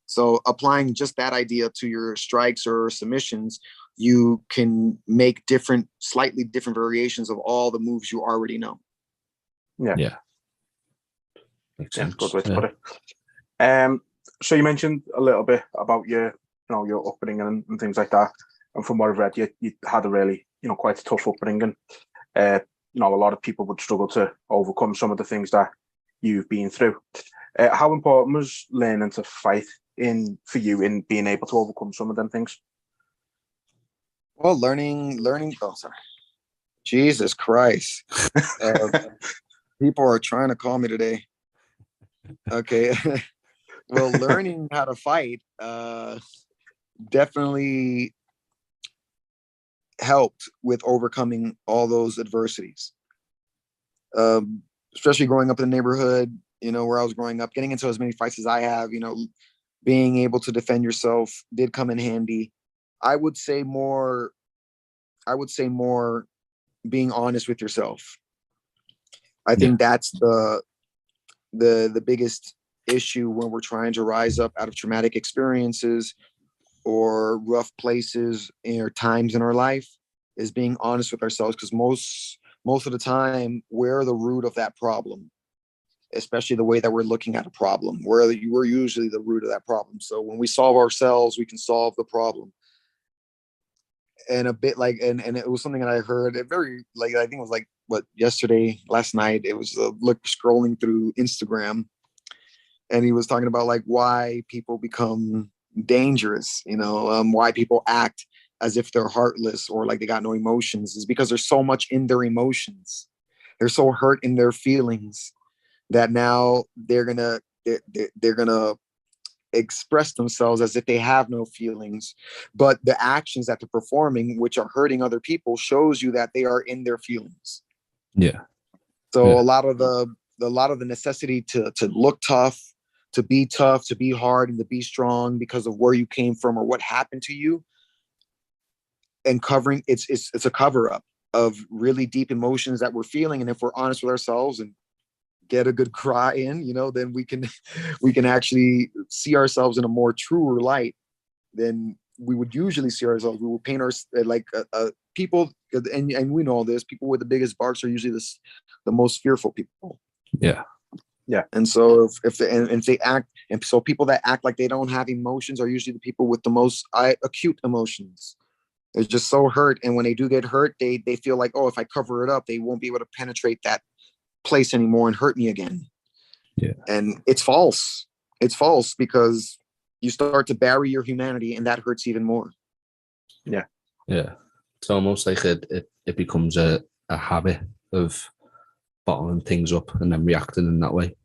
So applying just that idea to your strikes or submissions, you can make slightly different variations of all the moves you already know. Yeah. Yeah. Makes sense. Good way to put it. So you mentioned a little bit about your upbringing and things like that. And from what I've read, you had a really, quite a tough upbringing. A lot of people would struggle to overcome some of the things that you've been through. How important was learning to fight for you in being able to overcome some of them things? Well, learning. Oh, sorry. Jesus Christ. People are trying to call me today. Okay. Well, learning how to fight definitely helped with overcoming all those adversities. Especially growing up in the neighborhood, where I was growing up, getting into as many fights as I have, being able to defend yourself did come in handy. I would say more being honest with yourself. I think that's the biggest issue when we're trying to rise up out of traumatic experiences or rough places or times in our life, is being honest with ourselves, because most of the time we're the root of that problem, especially the way that we're looking at a problem. We're usually the root of that problem. So when we solve ourselves, we can solve the problem. And a bit like, and it was something that I heard I think it was last night, it was scrolling through Instagram, and he was talking about why people become dangerous, why people act as if they're heartless or they got no emotions, is because there's so much in their emotions. They're so hurt in their feelings that now they're gonna express themselves as if they have no feelings, but the actions that they're performing, which are hurting other people, shows you that they are in their feelings. Yeah. So a lot of the necessity to look tough, to be hard, and to be strong because of where you came from or what happened to you, and covering it's a cover up of really deep emotions that we're feeling. And if we're honest with ourselves and get a good cry in, then we can actually see ourselves in a more truer light than we would usually see ourselves. We will paint people, and we know this, people with the biggest barks are usually the most fearful people. Yeah. Yeah. And so if they act, and so people that act like they don't have emotions are usually the people with the most acute emotions. They're just so hurt, and when they do get hurt, they feel like, oh, if I cover it up, they won't be able to penetrate that place anymore and hurt me again. Yeah. And it's false. It's false, because you start to bury your humanity, and that hurts even more. Yeah. Yeah. It's almost like it becomes a habit of bottling things up and then reacting in that way.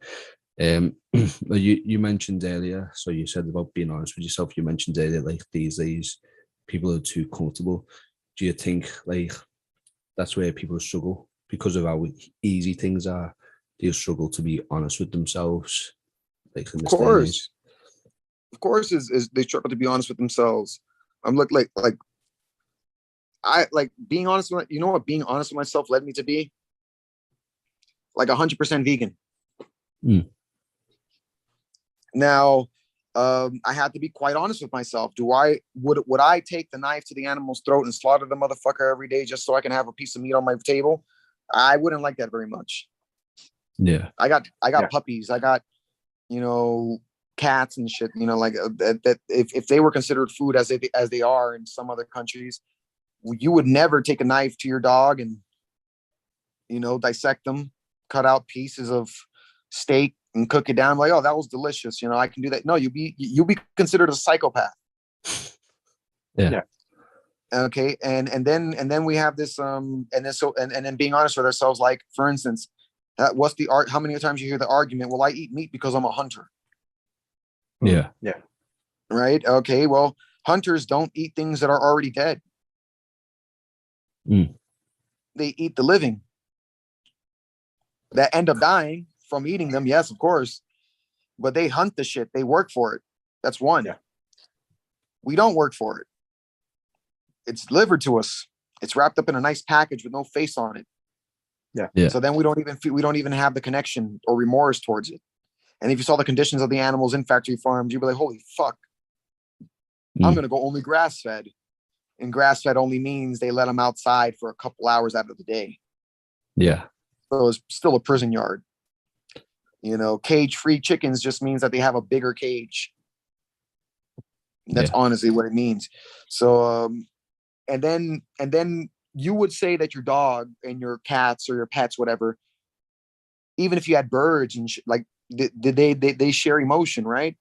You mentioned earlier, so you said about being honest with yourself, you mentioned earlier, these days people are too comfortable. Do you think that's where people struggle because of how easy things are? They struggle to be honest with themselves. In this of course, is they struggle to be honest with themselves. I'm being honest with, what being honest with myself led me to be 100% vegan. Now, I had to be quite honest with myself. Would I take the knife to the animal's throat and slaughter the motherfucker every day just so I can have a piece of meat on my table? I wouldn't like that very much. Yeah. I got puppies. I got, cats and shit, that if they were considered food as they are in some other countries, you would never take a knife to your dog and, dissect them, cut out pieces of steak and cook it down. Like, oh, that was delicious. I can do that. No, you'll be considered a psychopath. Yeah. Okay. And then we have this, and then being honest with ourselves, like, for instance, what's the art? How many times you hear the argument? Well, I eat meat because I'm a hunter. Yeah. Yeah. Right. Okay. Well, hunters don't eat things that are already dead. They eat the living that end up dying from eating them. Yes, of course. But they hunt the shit. They work for it. That's one. Yeah. We don't work for it. It's delivered to us. It's wrapped up in a nice package with no face on it. Yeah. So then we don't even have the connection or remorse towards it. And if you saw the conditions of the animals in factory farms, you'd be like, holy fuck. I'm going to go only grass fed. And grass fed only means they let them outside for a couple hours out of the day. Yeah. So it's still a prison yard. Cage free chickens just means that they have a bigger cage. That's honestly what it means. So, and then you would say that your dog and your cats or your pets, whatever, even if you had birds and like, they share emotion, right?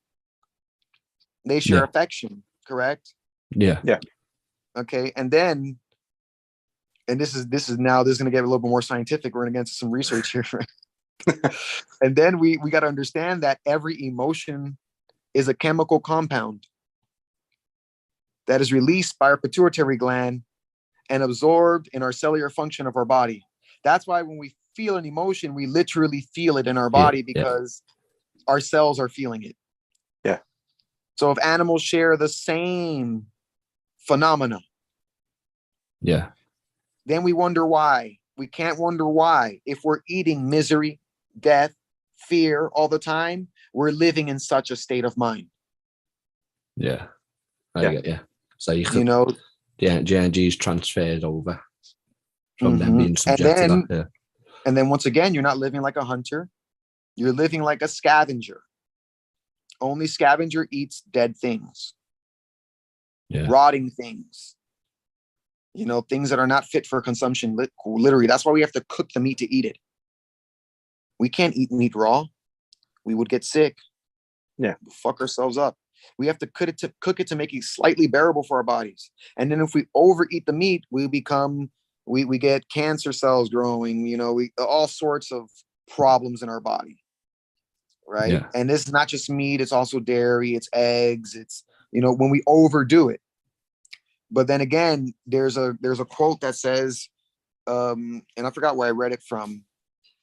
They share affection, correct? Yeah. Yeah. Okay. And then, and this is going to get a little bit more scientific. We're going to get into some research here. And then we got to understand that every emotion is a chemical compound that is released by our pituitary gland and absorbed in our cellular function of our body. That's why when we feel an emotion, we literally feel it in our body because our cells are feeling it. Yeah. So if animals share the same phenomena, then we wonder why. We can't wonder why. If we're eating misery, death, fear all the time, we're living in such a state of mind. Yeah. I get you. So you could, the energy is transferred over from them being subject to that. Yeah. And then once again, you're not living like a hunter. You're living like a scavenger. Only scavenger eats dead things. Rotting things. Things that are not fit for consumption, literally. That's why we have to cook the meat to eat it. We can't eat meat raw. We would get sick. Yeah. We'll fuck ourselves up. We have to cook it to make it slightly bearable for our bodies. And then if we overeat the meat, we get cancer cells growing, all sorts of problems in our body. Right. Yeah. And this is not just meat. It's also dairy. It's eggs. It's, when we overdo it. But then again, there's a quote that says, and I forgot where I read it from,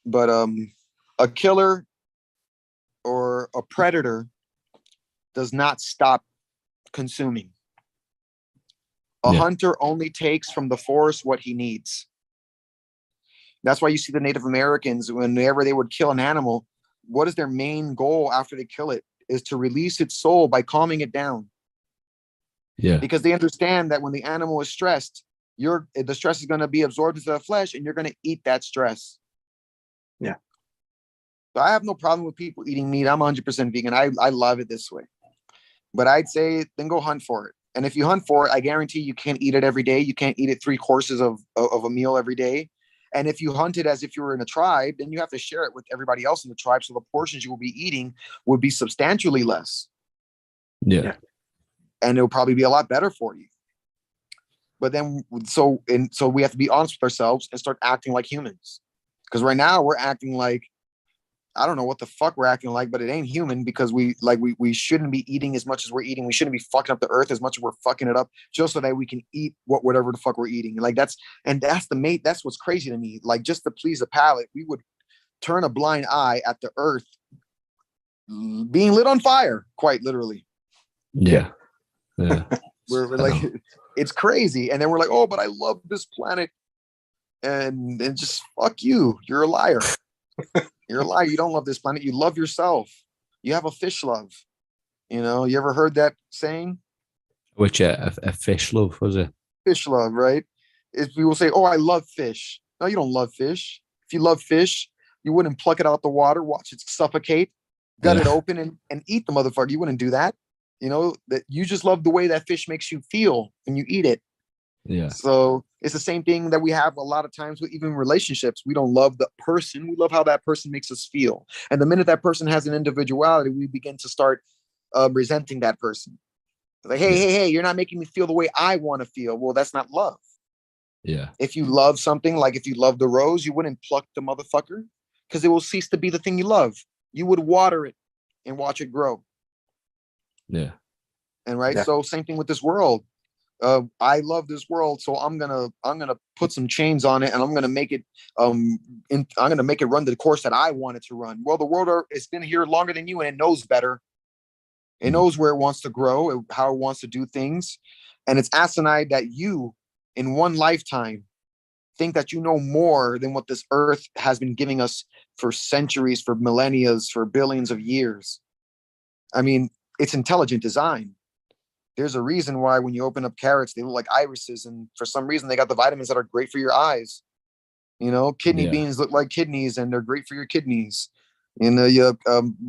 but a killer or a predator does not stop consuming. A hunter only takes from the forest what he needs. That's why you see the Native Americans, whenever they would kill an animal, what is their main goal after they kill it? Is to release its soul by calming it down. Yeah. Because they understand that when the animal is stressed, the stress is going to be absorbed into the flesh and you're going to eat that stress. Yeah. So I have no problem with people eating meat. I'm 100% vegan. I love it this way. But I'd say then go hunt for it. And if you hunt for it, I guarantee you can't eat it every day. You can't eat it 3 courses of a meal every day. And if you hunt it as if you were in a tribe, then you have to share it with everybody else in the tribe. So the portions you will be eating would be substantially less. Yeah. And it'll probably be a lot better for you. But then, so we have to be honest with ourselves and start acting like humans. Because right now we're acting like, I don't know what the fuck we're acting like, but it ain't human because we shouldn't be eating as much as we're eating. We shouldn't be fucking up the earth as much as we're fucking it up just so that we can eat whatever the fuck we're eating. Like that's what's crazy to me. Like just to please the palate, we would turn a blind eye at the earth being lit on fire, quite literally. Yeah. Yeah. we're like, it's crazy. And then we're like, oh, but I love this planet. And just fuck you. You're a liar. You're a liar. You don't love this planet. You love yourself. You have a fish love. You ever heard that saying? Which a fish love, was it? Fish love, right? If people say, oh, I love fish. No, you don't love fish. If you love fish, you wouldn't pluck it out the water, watch it suffocate, gut it open and eat the motherfucker. You wouldn't do that. That you just love the way that fish makes you feel when you eat it. Yeah. So it's the same thing that we have a lot of times with even relationships. We don't love the person. We love how that person makes us feel. And the minute that person has an individuality, we begin to start resenting that person. Like, hey, you're not making me feel the way I want to feel. Well, that's not love. Yeah. If you love something, like if you love the rose, you wouldn't pluck the motherfucker because it will cease to be the thing you love. You would water it and watch it grow. Yeah. And right. Yeah. So same thing with this world. I love this world, so I'm gonna put some chains on it, and I'm gonna make it I'm gonna make it run the course that I want it to run. Well, the world has been here longer than you, and it knows better. It knows where it wants to grow, how it wants to do things, and it's asinine that you, in one lifetime, think that you know more than what this earth has been giving us for centuries, for millennia, for billions of years. I mean, it's intelligent design. There's a reason why when you open up carrots, they look like irises, and for some reason they got the vitamins that are great for your eyes. You know, kidney beans look like kidneys, and they're great for your kidneys. And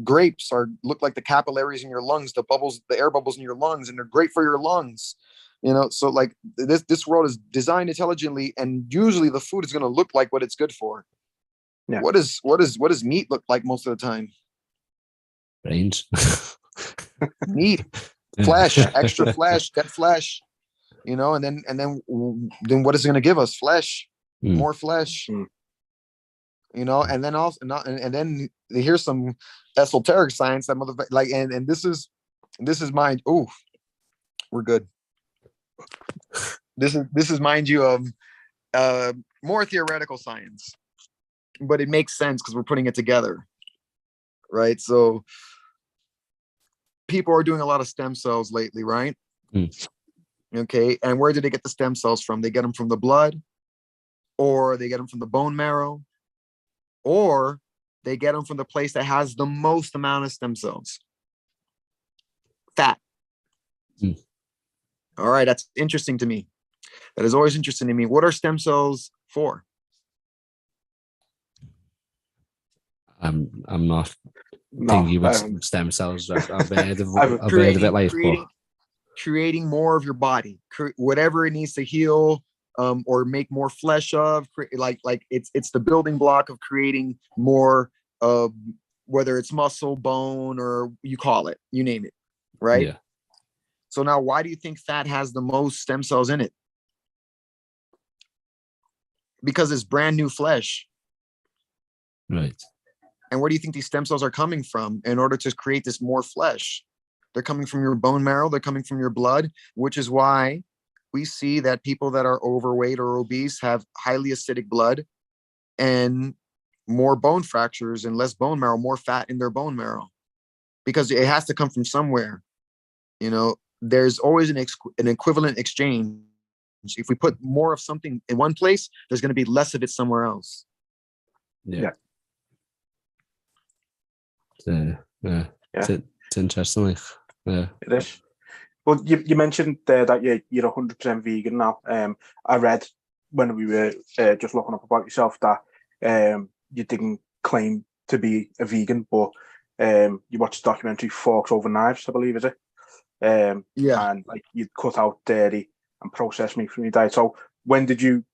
grapes look like the capillaries in your lungs, the air bubbles in your lungs, and they're great for your lungs. You know, so like this world is designed intelligently, and usually the food is going to look like what it's good for. Yeah. What does meat look like most of the time? Brains. Meat. Flesh, extra flesh, dead flesh, you know, and then what is it going to give us? Flesh, more flesh, you know, and then also and then here's some esoteric science that like and this is mind. Oh, we're good. This is mind you of more theoretical science, but it makes sense because we're putting it together, right? So people are doing a lot of stem cells lately, right? Okay, and where do they get the stem cells from? They get them from the blood, or they get them from the bone marrow, or they get them from the place that has the most amount of stem cells. Fat. All right, that's interesting to me. That is always interesting to me. What are stem cells for? I'm not thinking about stem cells. I've heard of it like creating more of your body, whatever it needs to heal, or make more flesh of. Like it's the building block of creating more, whether it's muscle, bone, or you call it, you name it, right? Yeah. So now, why do you think fat has the most stem cells in it? Because it's brand new flesh. Right. And where do you think these stem cells are coming from in order to create this more flesh? They're coming from your bone marrow. They're coming from your blood, which is why we see that people that are overweight or obese have highly acidic blood and more bone fractures and less bone marrow, more fat in their bone marrow, because it has to come from somewhere. You know, there's always an equivalent exchange. If we put more of something in one place, there's going to be less of it somewhere else. Yeah. It's interesting. Yeah. It is. Well, you mentioned that you're 100% vegan now. I read when we were just looking up about yourself that you didn't claim to be a vegan, but you watched the documentary Forks Over Knives, I believe, is it? And like you cut out dairy and processed meat from your diet. So when did you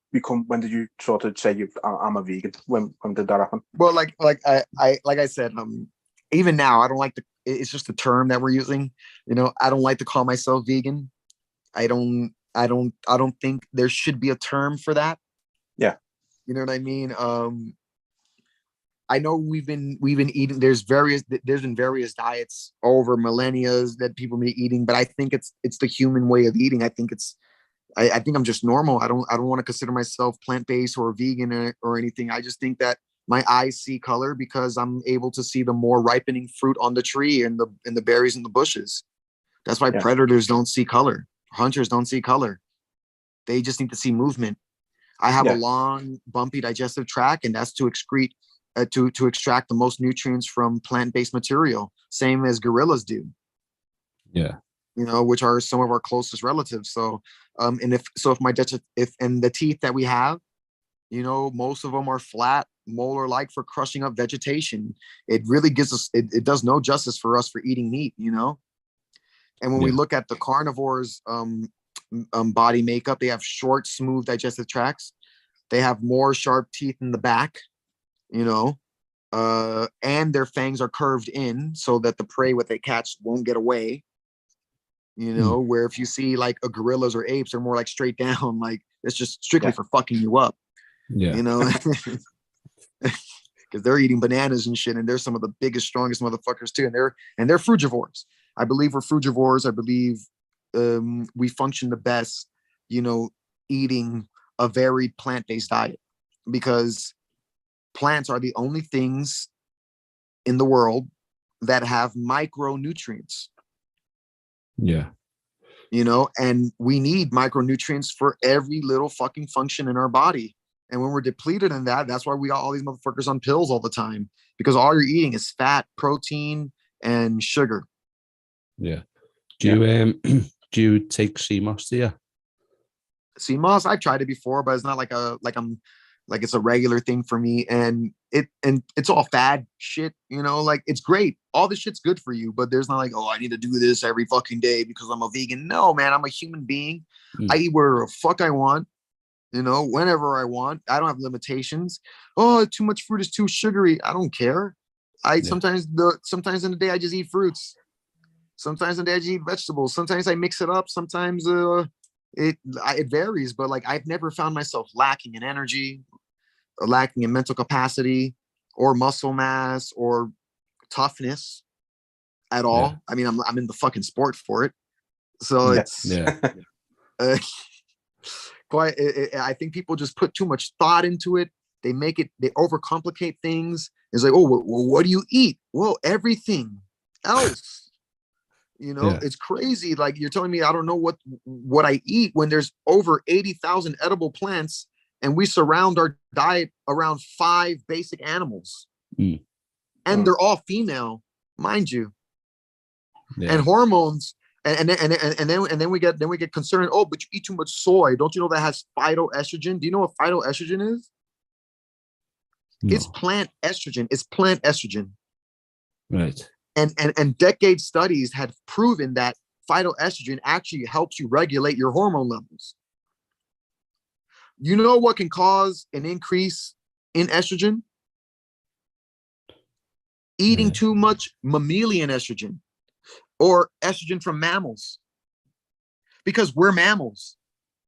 sort of say I'm a vegan? When did that happen? Well, like I said, even now, I don't like it's just a term that we're using. You know, I don't like to call myself vegan. I don't think there should be a term for that. Yeah. You know what I mean? I know we've been eating, there's been various diets over millennia that people be eating, but I think it's the human way of eating. I think I'm just normal. I don't want to consider myself plant-based or vegan or anything. I just think that my eyes see color because I'm able to see the more ripening fruit on the tree and the berries in the bushes. That's why predators don't see color. Hunters don't see color. They just need to see movement. I have a long, bumpy digestive tract, and that's to excrete, to extract the most nutrients from plant-based material, same as gorillas do. Yeah. You know, which are some of our closest relatives. So, if the teeth that we have, you know, most of them are flat, molar-like for crushing up vegetation. It really gives us, it does no justice for us for eating meat, you know? And when we look at the carnivores, body makeup. They have short, smooth digestive tracts. They have more sharp teeth in the back, you know, and their fangs are curved in so that the prey, what they catch, won't get away. You know, where if you see like a gorillas or apes, they're more like straight down, like it's just strictly for fucking you up. Yeah. You know, because they're eating bananas and shit, and they're some of the biggest, strongest motherfuckers too, and they're frugivores. I believe we're frugivores. I believe we function the best, you know, eating a very plant-based diet, because plants are the only things in the world that have micronutrients. Yeah. You know, and we need micronutrients for every little fucking function in our body. And when we're depleted in that, that's why we got all these motherfuckers on pills all the time, because all you're eating is fat, protein, and sugar. Yeah. Do you do you take CMOS? Do you? CMOS, I've tried it before, but it's not like it's a regular thing for me. And it's all fad shit, you know, like it's great. All this shit's good for you, but there's not like, oh, I need to do this every fucking day because I'm a vegan. No, man, I'm a human being. I eat whatever the fuck I want, you know, whenever I want. I don't have limitations. Oh, too much fruit is too sugary. I don't care. Sometimes in the day I just eat fruits. Sometimes in the day I just eat vegetables. Sometimes I mix it up. Sometimes it varies, but like I've never found myself lacking in energy, or lacking in mental capacity, or muscle mass, or toughness at all. Yeah. I mean, I'm in the fucking sport for it, so it's quite. I think people just put too much thought into it. They overcomplicate things. It's like, oh, well, what do you eat? Well, everything else. You know, it's crazy. Like you're telling me I don't know what I eat when there's over 80,000 edible plants, and we surround our diet around 5 basic animals, and they're all female, mind you, and hormones. And then we get concerned. Oh, but you eat too much soy. Don't you know that has phytoestrogen? Do you know what phytoestrogen is? No. It's plant estrogen. It's plant estrogen. Right. And decade studies had proven that phytoestrogen actually helps you regulate your hormone levels. You know what can cause an increase in estrogen? Eating too much mammalian estrogen, or estrogen from mammals. Because we're mammals.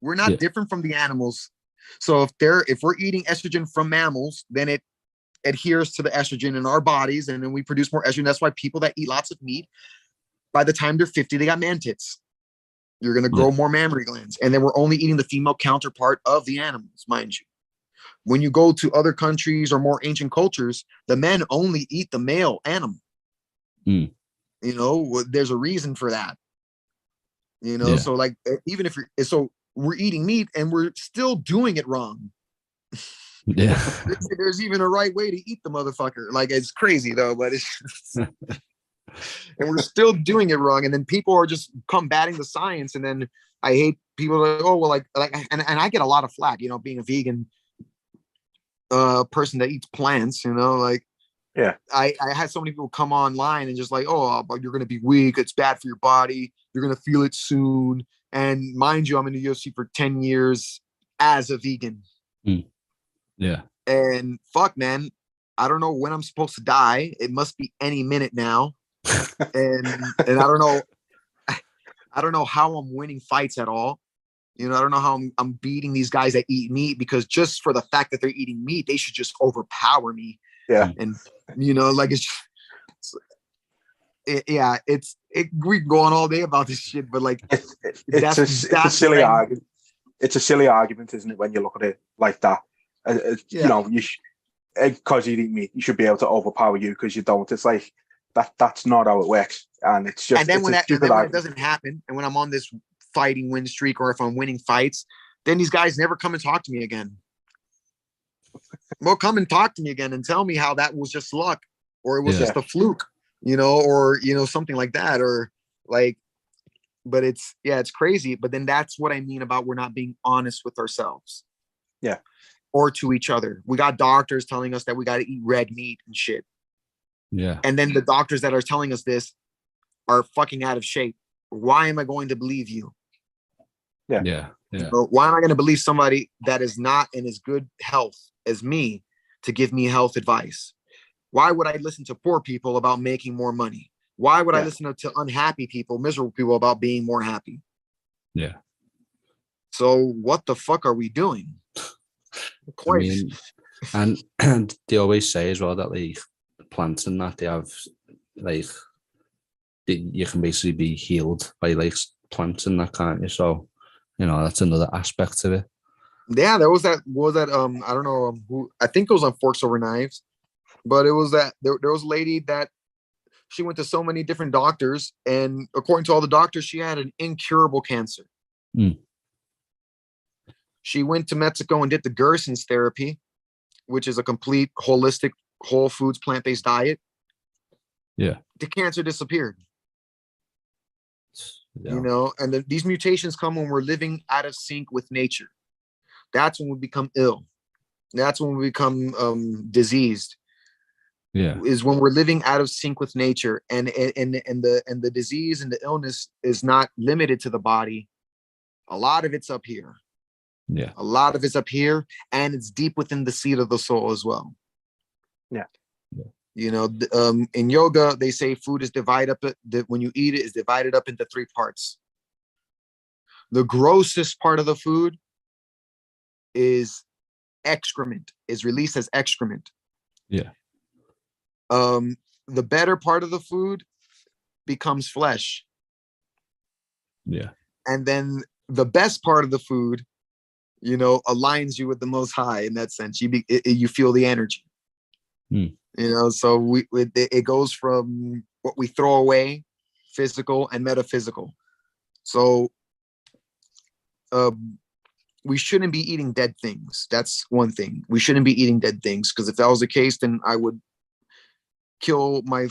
We're not different from the animals. So if we're eating estrogen from mammals, then it adheres to the estrogen in our bodies, and then we produce more estrogen. That's why people that eat lots of meat, by the time they're 50, they got man tits. You're going to grow more mammary glands. And then we're only eating the female counterpart of the animals, mind you. When you go to other countries or more ancient cultures, the men only eat the male animal. You know, there's a reason for that. You know, so like, even if we're eating meat and we're still doing it wrong. Yeah. There's even a right way to eat the motherfucker. Like, it's crazy though, but it's and we're still doing it wrong. And then people are just combating the science. And then I hate people like, oh, well, and I get a lot of flack, you know, being a vegan person that eats plants, you know, like, I had so many people come online and just like, oh, but you're going to be weak. It's bad for your body. You're going to feel it soon. And mind you, I'm in the UFC for 10 years as a vegan. Yeah. And fuck, man, I don't know when I'm supposed to die. It must be any minute now. and I don't know how I'm winning fights at all. You know, I don't know how I'm beating these guys that eat meat, because just for the fact that they're eating meat, they should just overpower me. Yeah. And you know, like we go on all day about this shit, but like it's a silly argument. It's a silly argument, isn't it, when you look at it like that? You know, because you eat meat, you should be able to overpower you because you don't. It's like that's not how it works, and it's just. And then when it doesn't happen, and when I'm on this fighting win streak, or if I'm winning fights, then these guys never come and talk to me again. Well, come and talk to me again and tell me how that was just luck, or it was just a fluke, you know, or you know, something like that, or like. But it's crazy. But then that's what I mean about we're not being honest with ourselves. Yeah. Or to each other. We got doctors telling us that we got to eat red meat and shit. Yeah. And then the doctors that are telling us this are fucking out of shape. Why am I going to believe you? Yeah. So why am I going to believe somebody that is not in as good health as me to give me health advice? Why would I listen to poor people about making more money? Why would I listen to unhappy people, miserable people about being more happy? Yeah. So what the fuck are we doing? I mean, and they always say as well that like plants and that they have like you can basically be healed by like plants and that, can't you? So that's another aspect of it. Yeah, there was that. I don't know who. I think it was on Forks Over Knives, but it was that there was a lady that she went to so many different doctors, and according to all the doctors, she had an incurable cancer. She went to Mexico and did the Gerson's therapy, which is a complete holistic, whole foods, plant-based diet. Yeah. The cancer disappeared. Yeah. And these mutations come when we're living out of sync with nature. That's when we become ill. That's when we become diseased. Yeah. Is when we're living out of sync with nature, and the disease and the illness is not limited to the body. A lot of it's up here. Yeah. A lot of it's up here, and it's deep within the seat of the soul as well. Yeah. In yoga, they say food is divided up. When you eat it, is divided up into 3 parts. The grossest part of the food is excrement, is released as excrement. Yeah. The better part of the food becomes flesh. Yeah. And then the best part of the food, aligns you with the Most High in that sense. You feel the energy. So it goes from what we throw away, physical and metaphysical. So we shouldn't be eating dead things. That's one thing. We shouldn't be eating dead things, because if that was the case, then I would kill my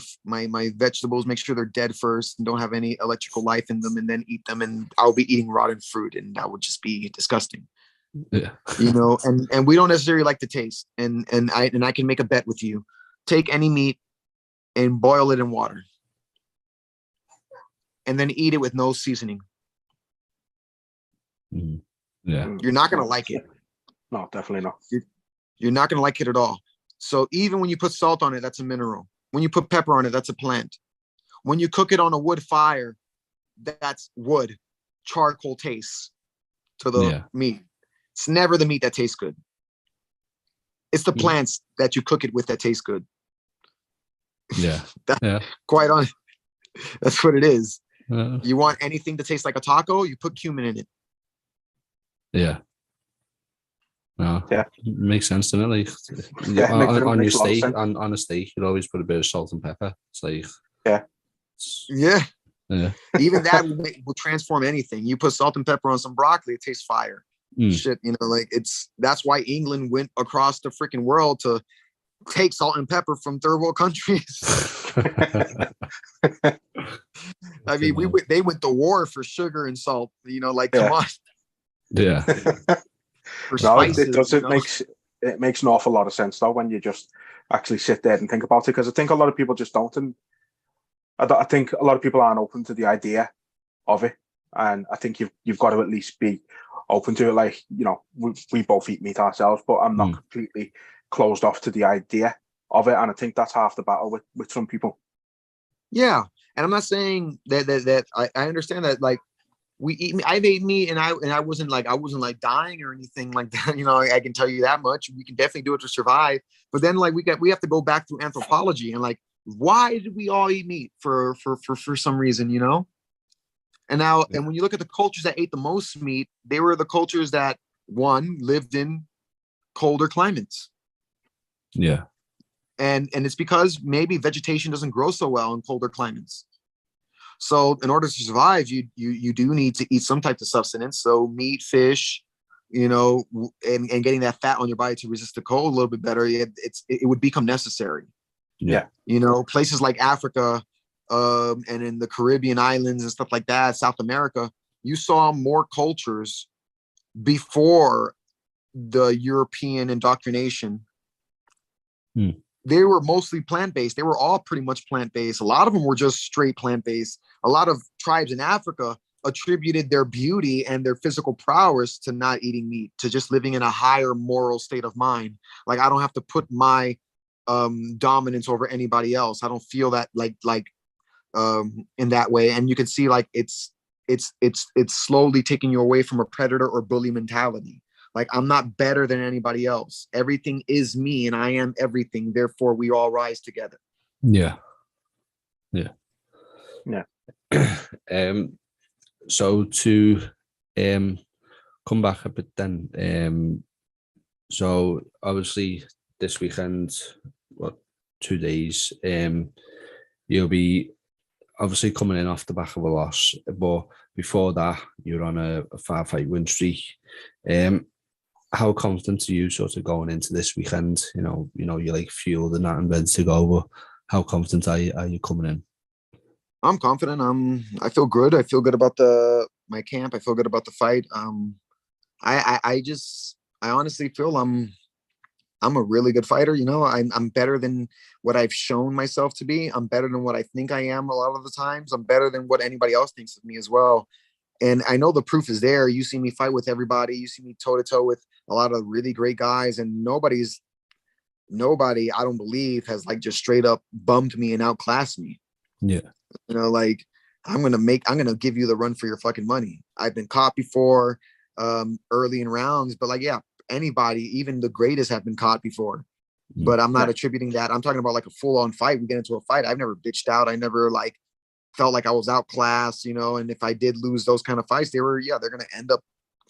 vegetables, make sure they're dead first and don't have any electrical life in them, and then eat them, and I'll be eating rotten fruit, and that would just be disgusting. Yeah. And we don't necessarily like the taste. And I can make a bet with you. Take any meat and boil it in water, and then eat it with no seasoning. Yeah. You're not going to like it. No, definitely not. You're not going to like it at all. So even when you put salt on it, that's a mineral. When you put pepper on it, that's a plant. When you cook it on a wood fire, that's wood, charcoal taste to the meat. It's never the meat that tastes good. It's the plants that you cook it with that taste good. Yeah. Quite honest. That's what it is. You want anything to taste like a taco, you put cumin in it. Yeah. No, makes sense, doesn't it? Like, on your steak, on a steak, you'd always put a bit of salt and pepper. It's like, yeah. Even that will transform anything. You put salt and pepper on some broccoli, it tastes fire. Shit, that's why England went across the freaking world to take salt and pepper from third world countries. I mean, they went to war for sugar and salt. Come on. Yeah. It makes an awful lot of sense though when you just actually sit there and think about it, because I think a lot of people just don't, and I think a lot of people aren't open to the idea of it, and I think you've got to at least be open to it. Like, we both eat meat ourselves, but I'm not completely closed off to the idea of it, and I think that's half the battle with some people. Yeah, and I'm not saying that I understand that, like, we eat meat. I've ate meat, and I wasn't like dying or anything like that. I can tell you that much. We can definitely do it to survive. But then, like, we have to go back through anthropology and, like, why did we all eat meat for some reason, And now, and when you look at the cultures that ate the most meat, they were the cultures that, one, lived in colder climates. Yeah. And it's because maybe vegetation doesn't grow so well in colder climates. So in order to survive, you do need to eat some type of substance. So meat, fish, and getting that fat on your body to resist the cold a little bit better. It would become necessary. Yeah. Places like Africa, and in the Caribbean islands and stuff like that, South America, you saw more cultures before the European indoctrination. They were mostly plant-based. They were all pretty much plant-based. A lot of them were just straight plant-based. A lot of tribes in Africa, attributed their beauty and their physical prowess to not eating meat, to just living in a higher moral state of mind. Like I don't have to put my dominance over anybody else. I don't feel that in that way. And you can see like it's slowly taking you away from a predator or bully mentality. Like I'm not better than anybody else. Everything is me and I am everything. Therefore we all rise together. Yeah. So to come back a bit then, so obviously this weekend, 2 days, you'll be obviously coming in off the back of a loss, but before that you're on a 5-fight win streak. How confident are you sort of going into this weekend? You know, you're like fueled and that and ready to go, but how confident are you coming in? I'm confident. I feel good. I feel good about my camp. I feel good about the fight. I honestly feel I'm a really good fighter. You know, I'm better than what I've shown myself to be. I'm better than what I think I am a lot of the times. I'm better than what anybody else thinks of me as well. And I know the proof is there. You see me fight with everybody. You see me toe to toe with a lot of really great guys, and nobody, I don't believe, has like just straight up bummed me and outclassed me. Yeah. You know, like I'm gonna give you the run for your fucking money. I've been caught before, early in rounds, but like, yeah, anybody, even the greatest, have been caught before. But I'm not attributing that. I'm talking about like a full-on fight. We get into a fight. I've never bitched out. I never like felt like I was outclassed, you know. And if I did lose those kind of fights, they're gonna end up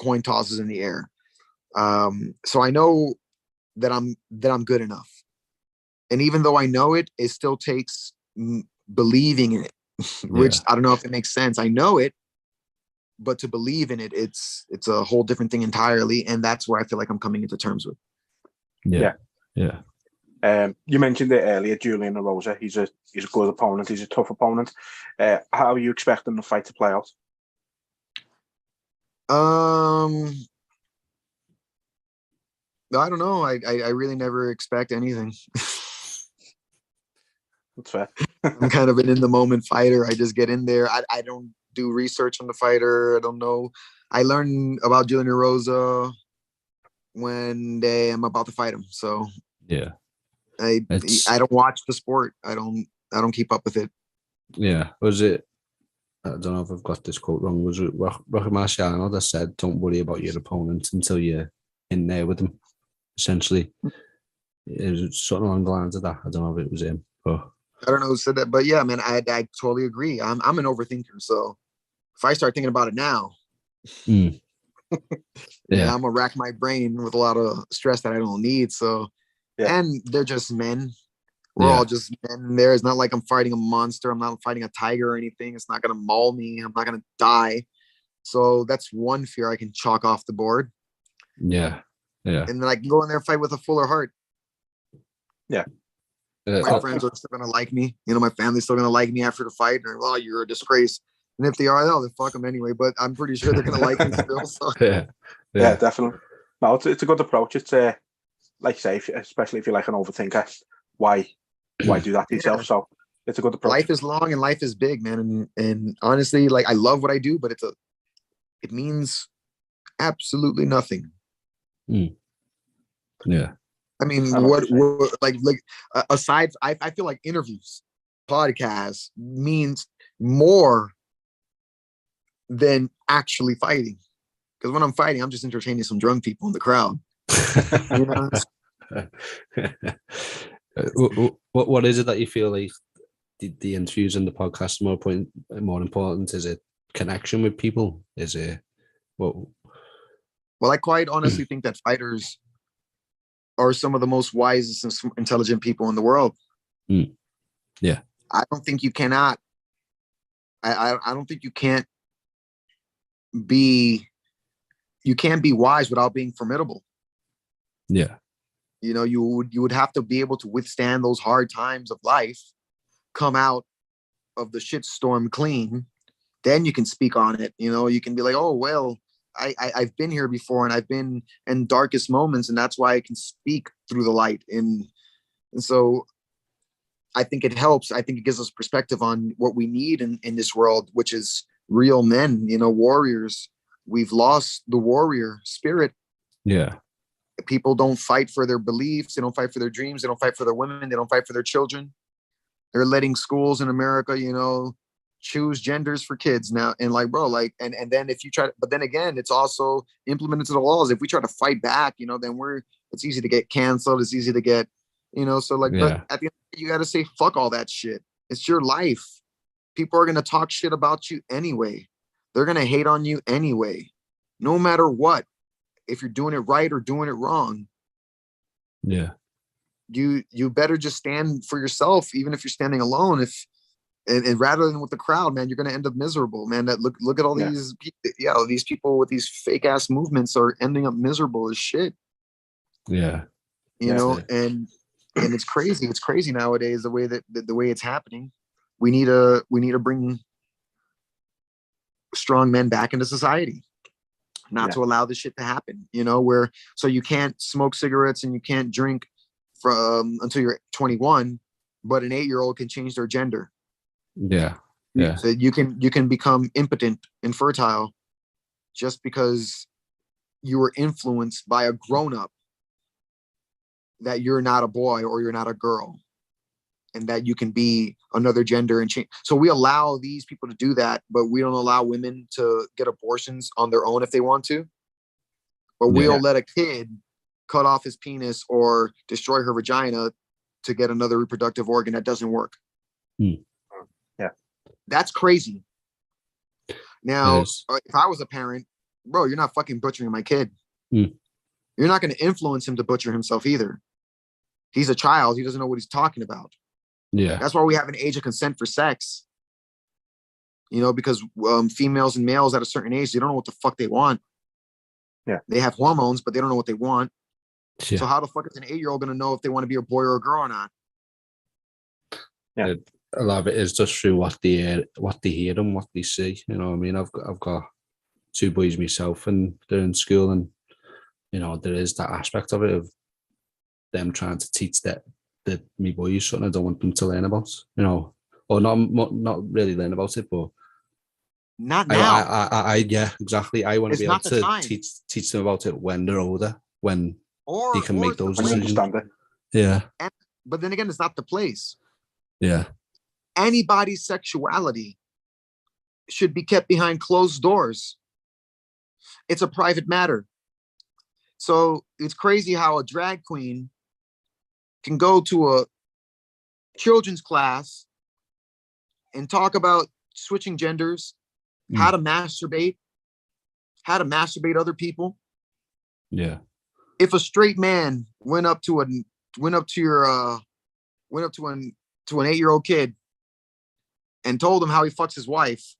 coin tosses in the air. So I know that I'm good enough. And even though I know it, it still takes believing in it, which I don't know if it makes sense. I know it, but to believe in it, it's a whole different thing entirely. And that's where I feel like I'm coming into terms with. Yeah. You mentioned it earlier, Julian Erosa. He's a good opponent. He's a tough opponent. How are you expecting the fight to play out? I don't know. I really never expect anything. That's fair. I'm kind of an in the moment fighter. I just get in there. I don't do research on the fighter. I don't know. I learned about Julian Erosa when I'm about to fight him. So yeah, I don't watch the sport. I don't keep up with it. Yeah. Was it? I don't know if I've got this quote wrong. Was it Rocky Marciano that said, "Don't worry about your opponent until you're in there with them"? Essentially, it was something along the lines of that. I don't know if it was him, but I don't know who said that. But yeah, man, I totally agree. I'm an overthinker, so if I start thinking about it now, yeah, I'm gonna rack my brain with a lot of stress that I don't need. So, and they're just men. We're all just men there. It's not like I'm fighting a monster. I'm not fighting a tiger or anything. It's not gonna maul me. I'm not gonna die. So that's one fear I can chalk off the board. Yeah. And then I can go in there and fight with a fuller heart. Yeah. My friends are still gonna like me. You know, my family's still gonna like me after the fight. And oh, you're a disgrace. And if they are, then fuck them anyway. But I'm pretty sure they're gonna like me still. So. Yeah, definitely. No, it's a good approach. It's like you say, especially if you're like an overthinker, why do that to yourself? So it's a good approach. Life is long and life is big, man. And honestly, like I love what I do, but it means absolutely nothing. Yeah. I mean, what like aside, I feel like interviews, podcasts means more than actually fighting. Because when I'm fighting, I'm just entertaining some drunk people in the crowd. You know? What is it that you feel like the interviews and the podcast are more important? Is it connection with people? Is it Well, I quite honestly think that fighters are some of the most wisest and intelligent people in the world. Yeah. I don't think you cannot. I don't think you can't be. You can't be wise without being formidable. Yeah. You know, you would have to be able to withstand those hard times of life, come out of the shitstorm clean. Then you can speak on it. You know, you can be like, oh, well, I've been here before and I've been in darkest moments, and that's why I can speak through the light. And so I think it helps. I think it gives us perspective on what we need in this world, which is real men, warriors. We've lost the warrior spirit. Yeah. People don't fight for their beliefs. They don't fight for their dreams. They don't fight for their women. They don't fight for their children. They're letting schools in America, choose genders for kids now. And like, bro, like, and then if you try to, but then again, it's also implemented to the laws. If we try to fight back, then it's easy to get canceled. It's easy to get, so like, but at the end, you got to say, fuck all that shit. It's your life. People are going to talk shit about you anyway. They're going to hate on you anyway, no matter what. If you're doing it right or doing it wrong. Yeah. You better just stand for yourself, even if you're standing alone. And rather than with the crowd, man, you're going to end up miserable, man. That look at all these people with these fake ass movements are ending up miserable as shit. Yeah. And it's crazy. It's crazy nowadays the way that the way it's happening. We need to bring strong men back into society, not to allow this shit to happen. So you can't smoke cigarettes and you can't drink until you're 21, but an 8-year-old can change their gender. Yeah. So you can become impotent, infertile, just because you were influenced by a grown-up that you're not a boy or you're not a girl, and that you can be another gender and change. So we allow these people to do that, but we don't allow women to get abortions on their own if they want to. But we'll let a kid cut off his penis or destroy her vagina to get another reproductive organ that doesn't work. Yeah. That's crazy. Now, if I was a parent, bro, you're not fucking butchering my kid. You're not going to influence him to butcher himself either. He's a child. He doesn't know what he's talking about. Yeah. That's why we have an age of consent for sex. Because females and males at a certain age, they don't know what the fuck they want. Yeah. They have hormones, but they don't know what they want. Yeah. So how the fuck is an 8-year-old going to know if they want to be a boy or a girl or not? Yeah. A lot of it is just through what they hear and what they see. You know what I mean? I've got 2 boys myself, and they're in school, and there is that aspect of it of them trying to teach that me boys something I don't want them to learn about. Or not really learn about it, but not now. I yeah, exactly. I want to be able to teach them about it when they're older, when they can make those decisions. Yeah. But then again, it's not the place. Yeah. Anybody's sexuality should be kept behind closed doors. It's a private matter. So it's crazy how a drag queen can go to a children's class and talk about switching genders, how to masturbate other people. Yeah. If a straight man went up to an 8-year-old kid and told him how he fucks his wife.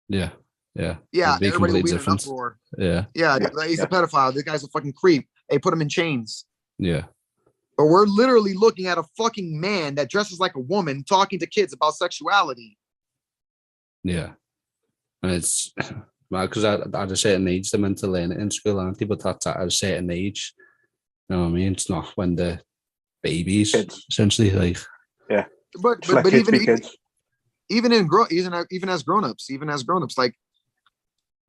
Yeah. Everybody will be in an uproar. Yeah, he's a pedophile. This guy's a fucking creep. Hey, put him in chains. Yeah. But we're literally looking at a fucking man that dresses like a woman talking to kids about sexuality. Yeah. And it's because at a certain age they're meant to learn it in school, aren't they? But that's at a certain age. You know what I mean? It's not when they're babies, essentially. Like, yeah. But even as grown-ups, like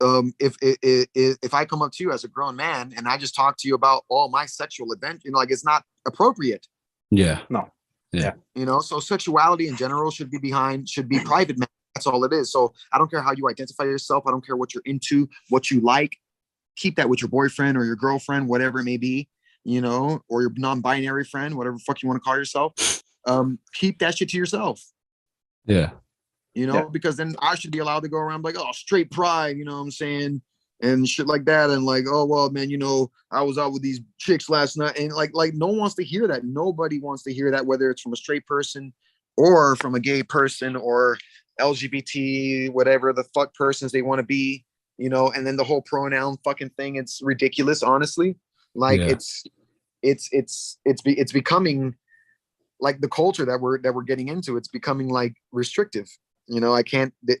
if I come up to you as a grown man and I just talk to you about all my sexual adventure, like it's not appropriate. Yeah. No. Yeah. So sexuality in general should be private. That's all it is. So I don't care how you identify yourself. I don't care what you're into, what you like. Keep that with your boyfriend or your girlfriend, whatever it may be, or your non-binary friend, whatever the fuck you want to call yourself. Keep that shit to yourself. Yeah. Because then I should be allowed to go around like, oh, straight pride, you know what I'm saying? And shit like that. And like, oh, well, man, I was out with these chicks last night. And like no one wants to hear that. Nobody wants to hear that, whether it's from a straight person or from a gay person or LGBT, whatever the fuck persons they want to be, and then the whole pronoun fucking thing. It's ridiculous, honestly. Like it's becoming like the culture that we're getting into. It's becoming like restrictive.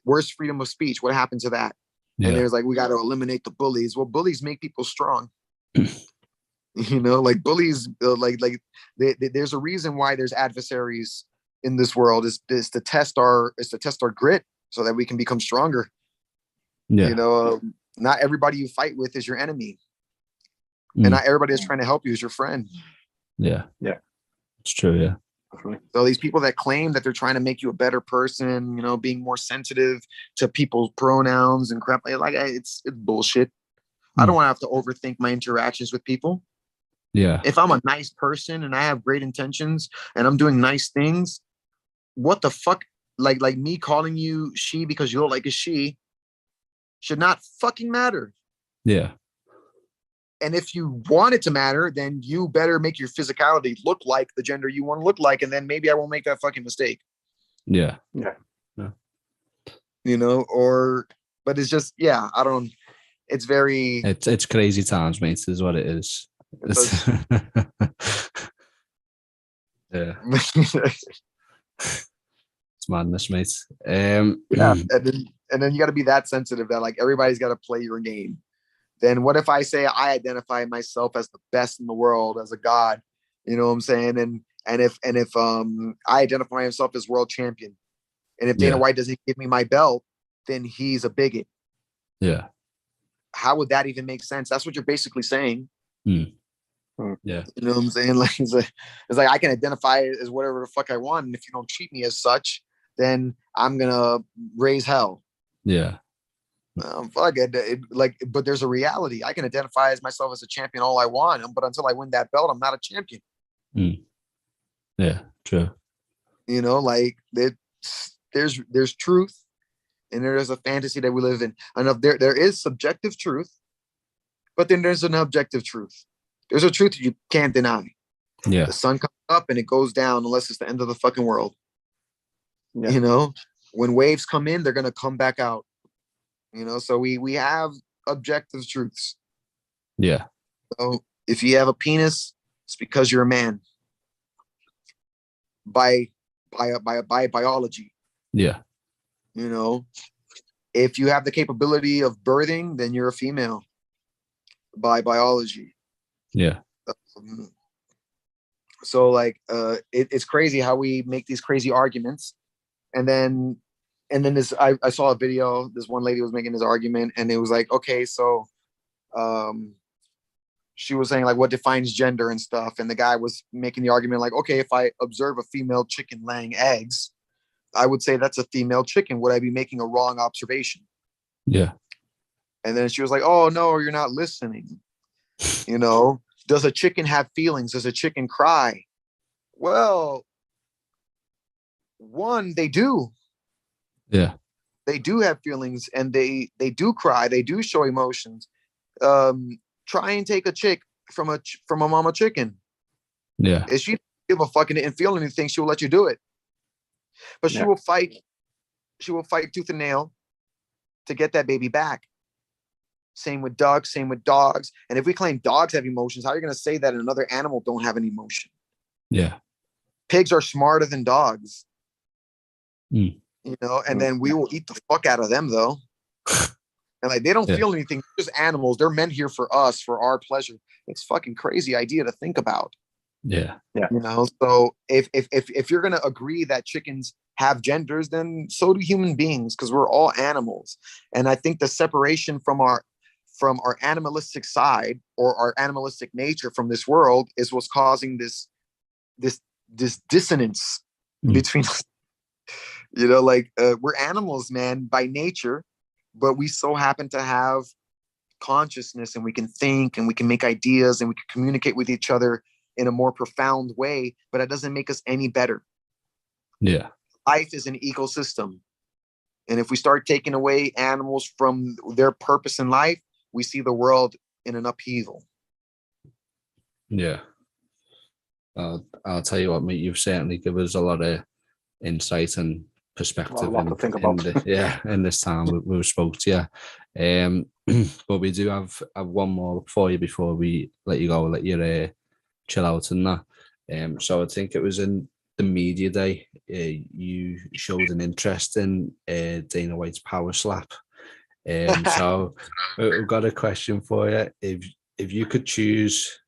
Where's freedom of speech? What happened to that? Yeah. And there's like, we got to eliminate the bullies. Well, bullies make people strong. Like bullies, there's a reason why there's adversaries in this world is to test our grit, so that we can become stronger. Yeah. You know, not everybody you fight with is your enemy, Mm. and not everybody that's trying to help you is your friend. Yeah. Yeah. It's true. Yeah. So these people that claim that they're trying to make you a better person, you know, being more sensitive to people's pronouns and crap, like it's bullshit. I don't want to have to overthink my interactions with people. Yeah. If I'm a nice person and I have great intentions and I'm doing nice things, what the fuck? Like me calling you she because you look like a she should not fucking matter. Yeah. And if you want it to matter, then you better make your physicality look like the gender you want to look like, and then maybe I won't make that fucking mistake. Yeah. Yeah. You know, but it's just, yeah, I don't. It's very. It's crazy times, mate. Is what it is. Yeah. It's madness, mate. Yeah, and then you got to be that sensitive that like everybody's got to play your game. Then what if I say I identify myself as the best in the world, as a god? You know what I'm saying? And if I identify myself as world champion, and if Dana White doesn't give me my belt, then he's a bigot. Yeah. How would that even make sense? That's what you're basically saying. Yeah. You know what I'm saying? Like it's like I can identify as whatever the fuck I want, and if you don't treat me as such, then I'm gonna raise hell. Yeah. Fuck it. But there's a reality. I can identify as myself as a champion all I want, but until I win that belt, I'm not a champion. Yeah, true. You know, like there's truth, and there's a fantasy that we live in. And there is subjective truth, but then there's an objective truth. There's a truth that you can't deny. Yeah. The sun comes up and it goes down unless it's the end of the fucking world. Yeah. You know, when waves come in, they're gonna come back out. You know, so we have objective truths. Yeah. So if you have a penis, it's because you're a man. By biology. Yeah. You know, if you have the capability of birthing, then you're a female. By biology. Yeah. So like it's crazy how we make these crazy arguments, and then this I saw a video. This one lady was making this argument, and it was like, okay, so she was saying like what defines gender and stuff, and the guy was making the argument like, okay, if I observe a female chicken laying eggs, I would say that's a female chicken. Would I be making a wrong observation? Yeah. And then she was like, oh no, you're not listening. You know, does a chicken have feelings? Does a chicken cry? Well, one, they do. Yeah. They do have feelings, and they do cry. They do show emotions. Try and take a chick from a mama chicken. Yeah. If she give a fucking and feel anything, she will let you do it. But she will fight. She will fight tooth and nail to get that baby back. Same with ducks. Same with dogs. And if we claim dogs have emotions, how are you going to say that another animal don't have an emotion? Yeah. Pigs are smarter than dogs. You know, and then we will eat the fuck out of them though. And like they don't feel anything, they're just animals. They're meant here for us, for our pleasure. It's fucking crazy idea to think about. Yeah. You know, so if you're gonna agree that chickens have genders, then so do human beings, because we're all animals. And I think the separation from our animalistic side or our animalistic nature from this world is what's causing this dissonance between us. You know, like we're animals, man, by nature, but we so happen to have consciousness, and we can think, and we can make ideas, and we can communicate with each other in a more profound way, but it doesn't make us any better. Yeah. Life is an ecosystem. And if we start taking away animals from their purpose in life, we see the world in an upheaval. Yeah. I'll tell you what, mate, you've certainly given us a lot of insight and perspective a lot to think about. in this time we've spoke to you. But we do have one more for you before we let you go, let you chill out and that. So I think it was in the media day, you showed an interest in Dana White's power slap. So we've got a question for you. If you could choose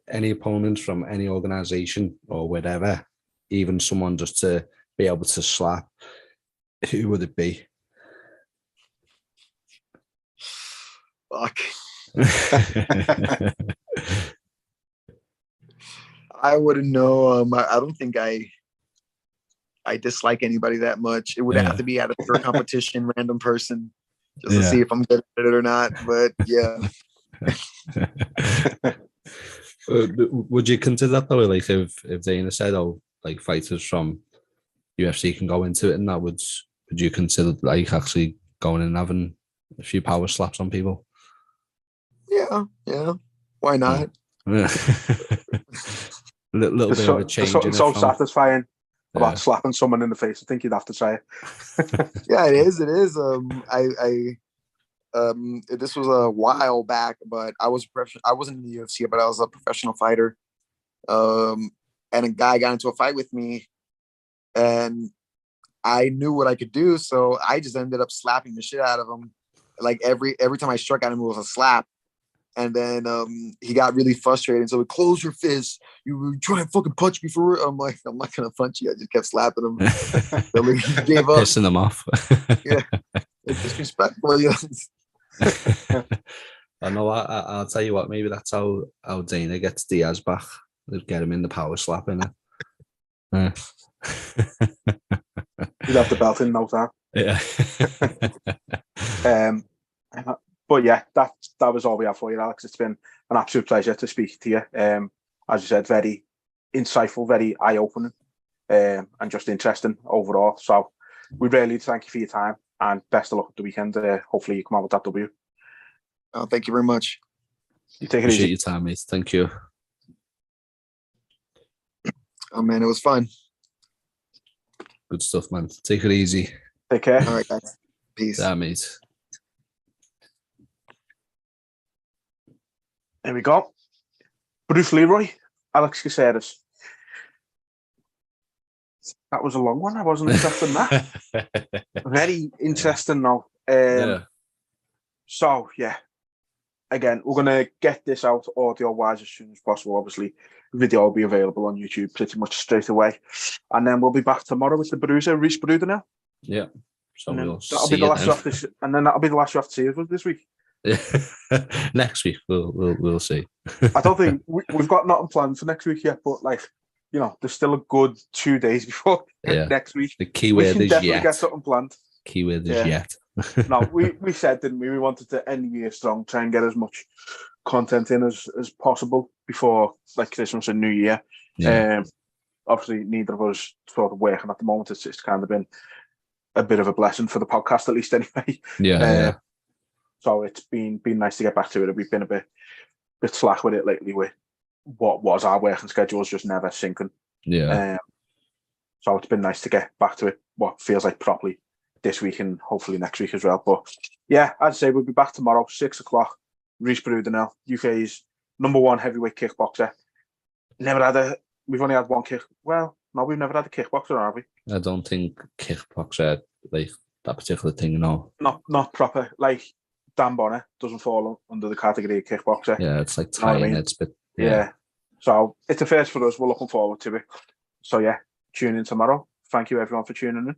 any opponent from any organization or whatever, even someone just to be able to slap, who would it be Fuck. I wouldn't know. I don't think I dislike anybody that much. It would have to be at a pure competition, random person, just to see if I'm good at it or not. But yeah. Would you consider that though? Like if Dana said, "Oh, like fighters from UFC can go into it," and that would you consider like actually going and having a few power slaps on people? Yeah. Why not? Little bit of a change. There's something so satisfying about slapping someone in the face. I think you'd have to try it. Yeah, it is. It is. This was a while back, but I wasn't in the UFC, but I was a professional fighter. And a guy got into a fight with me, and I knew what I could do, so I just ended up slapping the shit out of him. Like every time I struck at him, it was a slap. And then he got really frustrated. So, close your fist. You try and fucking punch me for real. I'm like, I'm not gonna punch you. I just kept slapping him. So he gave up. Pissing them off. Yeah, it's disrespectful. Yeah. I know. I'll tell you what. Maybe that's how Dana gets Diaz back. They'll get him in the power slap, innit? You'd have the belt in no time. Yeah. But yeah, that was all we have for you, Alex. It's been an absolute pleasure to speak to you. As you said, very insightful, very eye-opening, and just interesting overall. So we really thank you for your time, and best of luck at the weekend. Hopefully you come out with that W. Oh, thank you very much. You take it Appreciate easy. your time, mate. Thank you. Oh man, it was fun. Good stuff, man. Take it easy. Take care. All right, guys. Peace. Yeah, mate. There we go. Bruce Leeroy Alex Caceres. That was a long one. I wasn't expecting that. Very interesting now. So, yeah. Again, we're going to get this out audio-wise as soon as possible. Obviously, video will be available on YouTube pretty much straight away. And then we'll be back tomorrow with the Bruiser, Reece Brudenell. Yeah. So that'll be the last you have to, and then that'll be the last you have to see us this week. Next week we'll see. I don't think we've got nothing planned for next week yet, but like, you know, there's still a good 2 days before next week. The keyword is definitely yet. Get something planned. Keyword is yet. No, we said, didn't we? We wanted to end the year strong, try and get as much content in as possible before like Christmas and New Year. Yeah. Obviously, neither of us sort of working at the moment. It's kind of been a bit of a blessing for the podcast, at least anyway. Yeah. So it's been nice to get back to it. We've been a bit slack with it lately. With what was our working schedules just never syncing. Yeah. So it's been nice to get back to it. What feels like properly this week and hopefully next week as well. But yeah, I'd say we'll be back tomorrow, 6:00. Reece Brudenell, UK's #1 heavyweight kickboxer. We've only had one kick. Well, no, we've never had a kickboxer, have we? I don't think kickboxer like that particular thing. No. Not proper. Like Dan Bonner doesn't fall under the category of kickboxer. Yeah, it's like tying heads, but yeah. So it's a first for us. We're looking forward to it. So yeah, tune in tomorrow. Thank you everyone for tuning in.